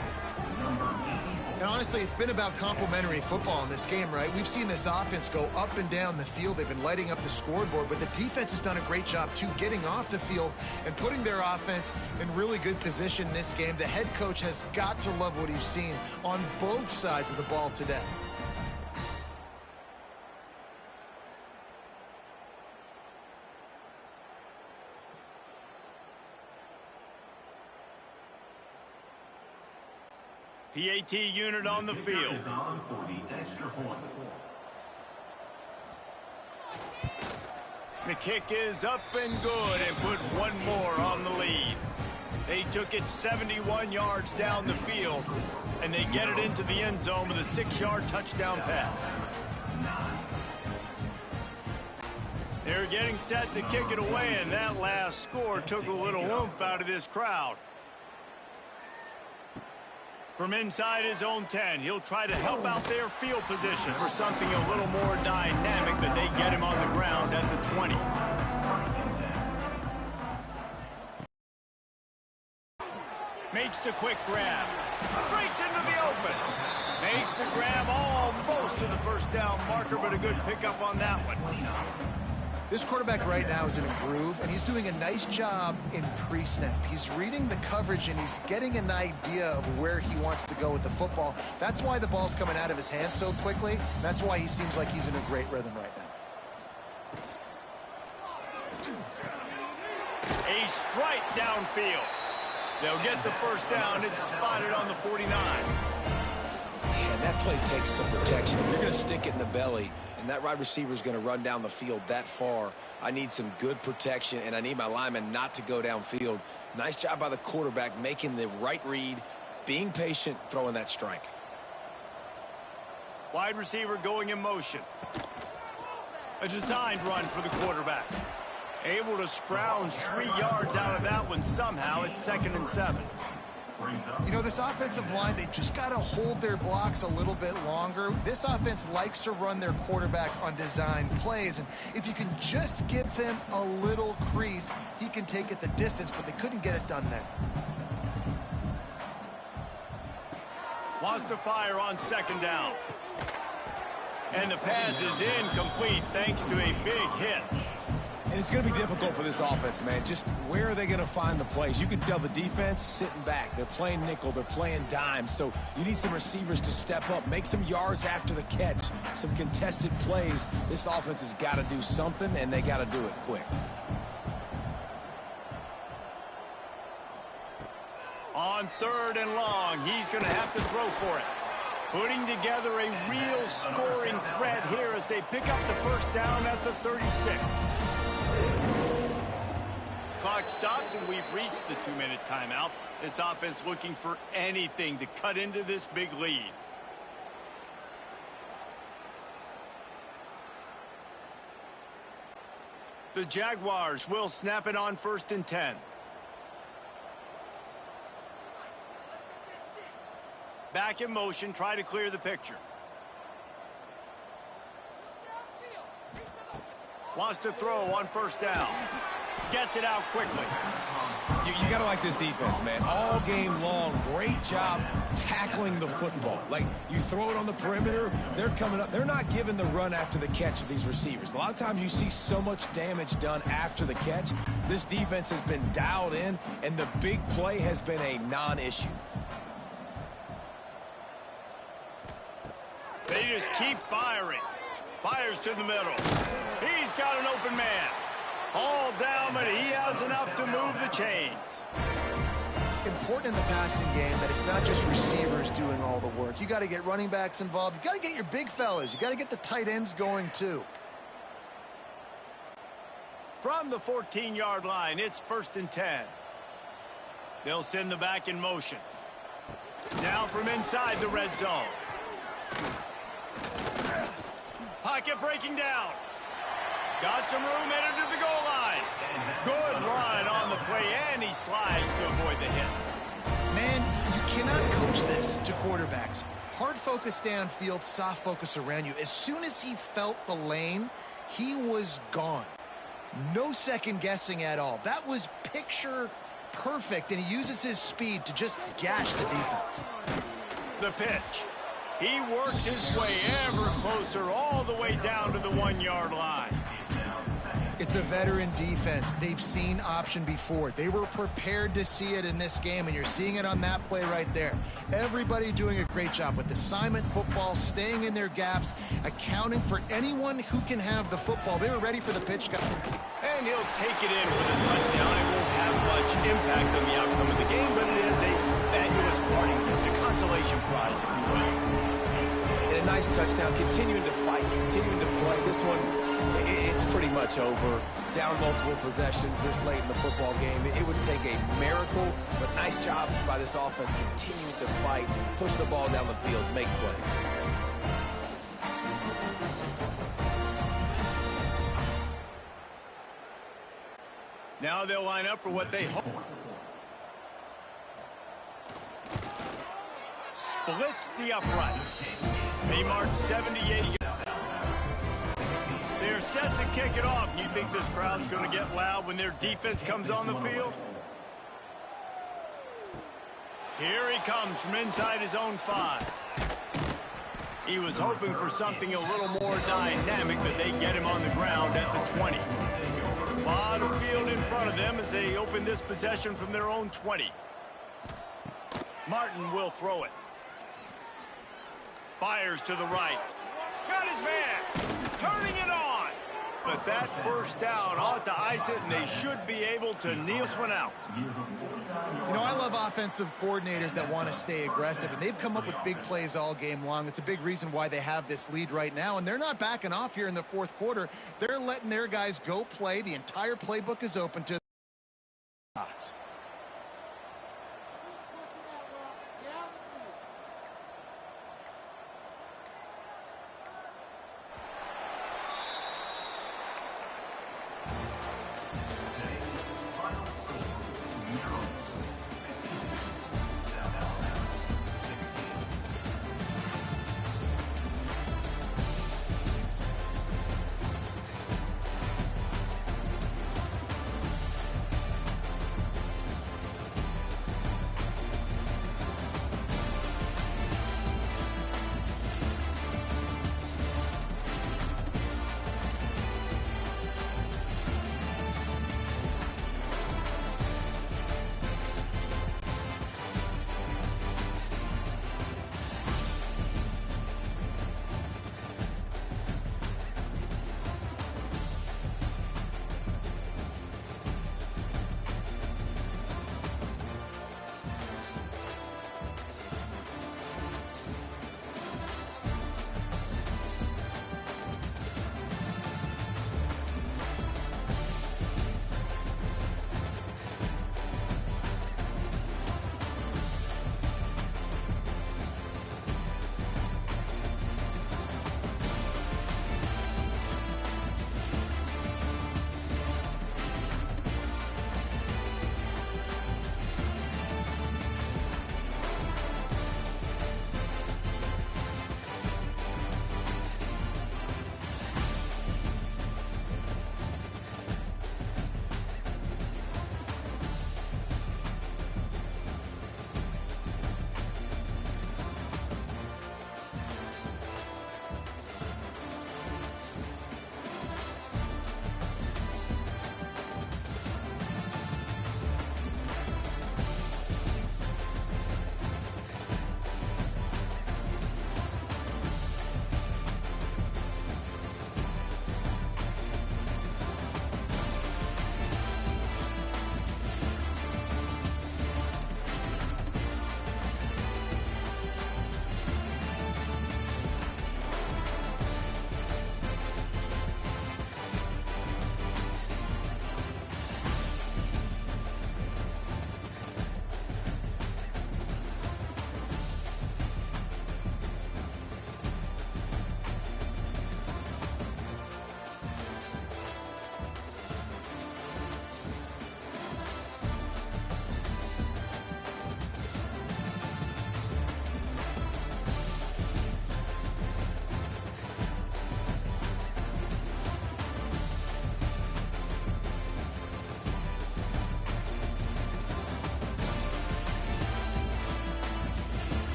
And honestly, it's been about complementary football in this game, right? We've seen this offense go up and down the field. They've been lighting up the scoreboard, but the defense has done a great job, too, getting off the field and putting their offense in really good position in this game. The head coach has got to love what he's seen on both sides of the ball today. PAT unit on the field. The kick is up and good and put one more on the lead. They took it 71 yards down the field, and they get it into the end zone with a 6-yard touchdown pass. They're getting set to kick it away, and that last score took a little oomph out of this crowd. From inside his own 10, he'll try to help out their field position for something a little more dynamic that they get him on the ground at the 20. Makes the quick grab. Breaks into the open. Makes the grab almost to the 1st down marker, but a good pickup on that one. This quarterback right now is in a groove, and he's doing a nice job in pre-snap. He's reading the coverage, and he's getting an idea of where he wants to go with the football. That's why the ball's coming out of his hands so quickly. That's why he seems like he's in a great rhythm right now. A strike downfield. They'll get the 1st down. It's spotted on the 49. And that play takes some protection. If you're going to stick it in the belly and that wide receiver is going to run down the field that far, I need some good protection, and I need my lineman not to go downfield. Nice job by the quarterback making the right read, being patient, throwing that strike. Wide receiver going in motion. A designed run for the quarterback. Able to scrounge 3 yards out of that one somehow. It's 2nd and 7. You know, this offensive line, they just got to hold their blocks a little bit longer. This offense likes to run their quarterback on design plays, and if you can just give him a little crease, he can take it the distance, but they couldn't get it done there. Wants to fire on 2nd down. And the pass is incomplete thanks to a big hit. And it's going to be difficult for this offense, man. Just where are they going to find the plays? You can tell the defense sitting back. They're playing nickel. They're playing dime. So you need some receivers to step up, make some yards after the catch, some contested plays. This offense has got to do something, and they got to do it quick. On 3rd and long, he's going to have to throw for it. Putting together a real scoring threat here as they pick up the 1st down at the 36. Clock stops, and we've reached the 2-minute timeout. This offense looking for anything to cut into this big lead. The Jaguars will snap it on 1st and 10. Back in motion, try to clear the picture. Wants to throw on 1st down. Gets it out quickly. You got to like this defense, man. All game long, great job tackling the football. Like, you throw it on the perimeter, they're coming up. They're not giving the run after the catch of these receivers. A lot of times you see so much damage done after the catch. This defense has been dialed in, and the big play has been a non-issue. They just keep firing. Fires to the middle. He's got an open man. All down, but he has enough to move the chains. important in the passing game that it's not just receivers doing all the work. You got to get running backs involved. You got to get your big fellas. You got to get the tight ends going too. From the 14-yard line, it's 1st and 10. They'll send the back in motion. Now from inside the red zone. Pocket breaking down. Got some room headed to the goal line. Good run on the play, and he slides to avoid the hit. Man, you cannot coach this to quarterbacks. Hard focus downfield, soft focus around you. As soon as he felt the lane, he was gone. No second guessing at all. That was picture perfect, and he uses his speed to just gash the defense. The pitch. He works his way ever closer all the way down to the 1-yard line. It's a veteran defense. They've seen option before. They were prepared to see it in this game, and you're seeing it on that play right there. Everybody doing a great job with assignment football, staying in their gaps, accounting for anyone who can have the football. They were ready for the pitch. And he'll take it in for the touchdown. It won't have much impact on the outcome of the game, but it is a fabulous parting gift, a consolation prize, if you will. And a nice touchdown, continuing to fight, continuing to play. This one, it's pretty much over. Down multiple possessions this late in the football game. It would take a miracle, but nice job by this offense continuing to fight, push the ball down the field, make plays. Now they'll line up for what they hope. Splits the uprights. They march 78. They're set to kick it off. You think this crowd's going to get loud when their defense comes on the field? Here he comes from inside his own 5. He was hoping for something a little more dynamic, but they get him on the ground at the 20. A lot of field in front of them as they open this possession from their own 20. Martin will throw it. Fires to the right. Got his man. Turning it on. But that first down ought to ice it, and they should be able to kneel this one out. You know, I love offensive coordinators that want to stay aggressive, and they've come up with big plays all game long. It's a big reason why they have this lead right now, and they're not backing off here in the fourth quarter. They're letting their guys go play. The entire playbook is open to them.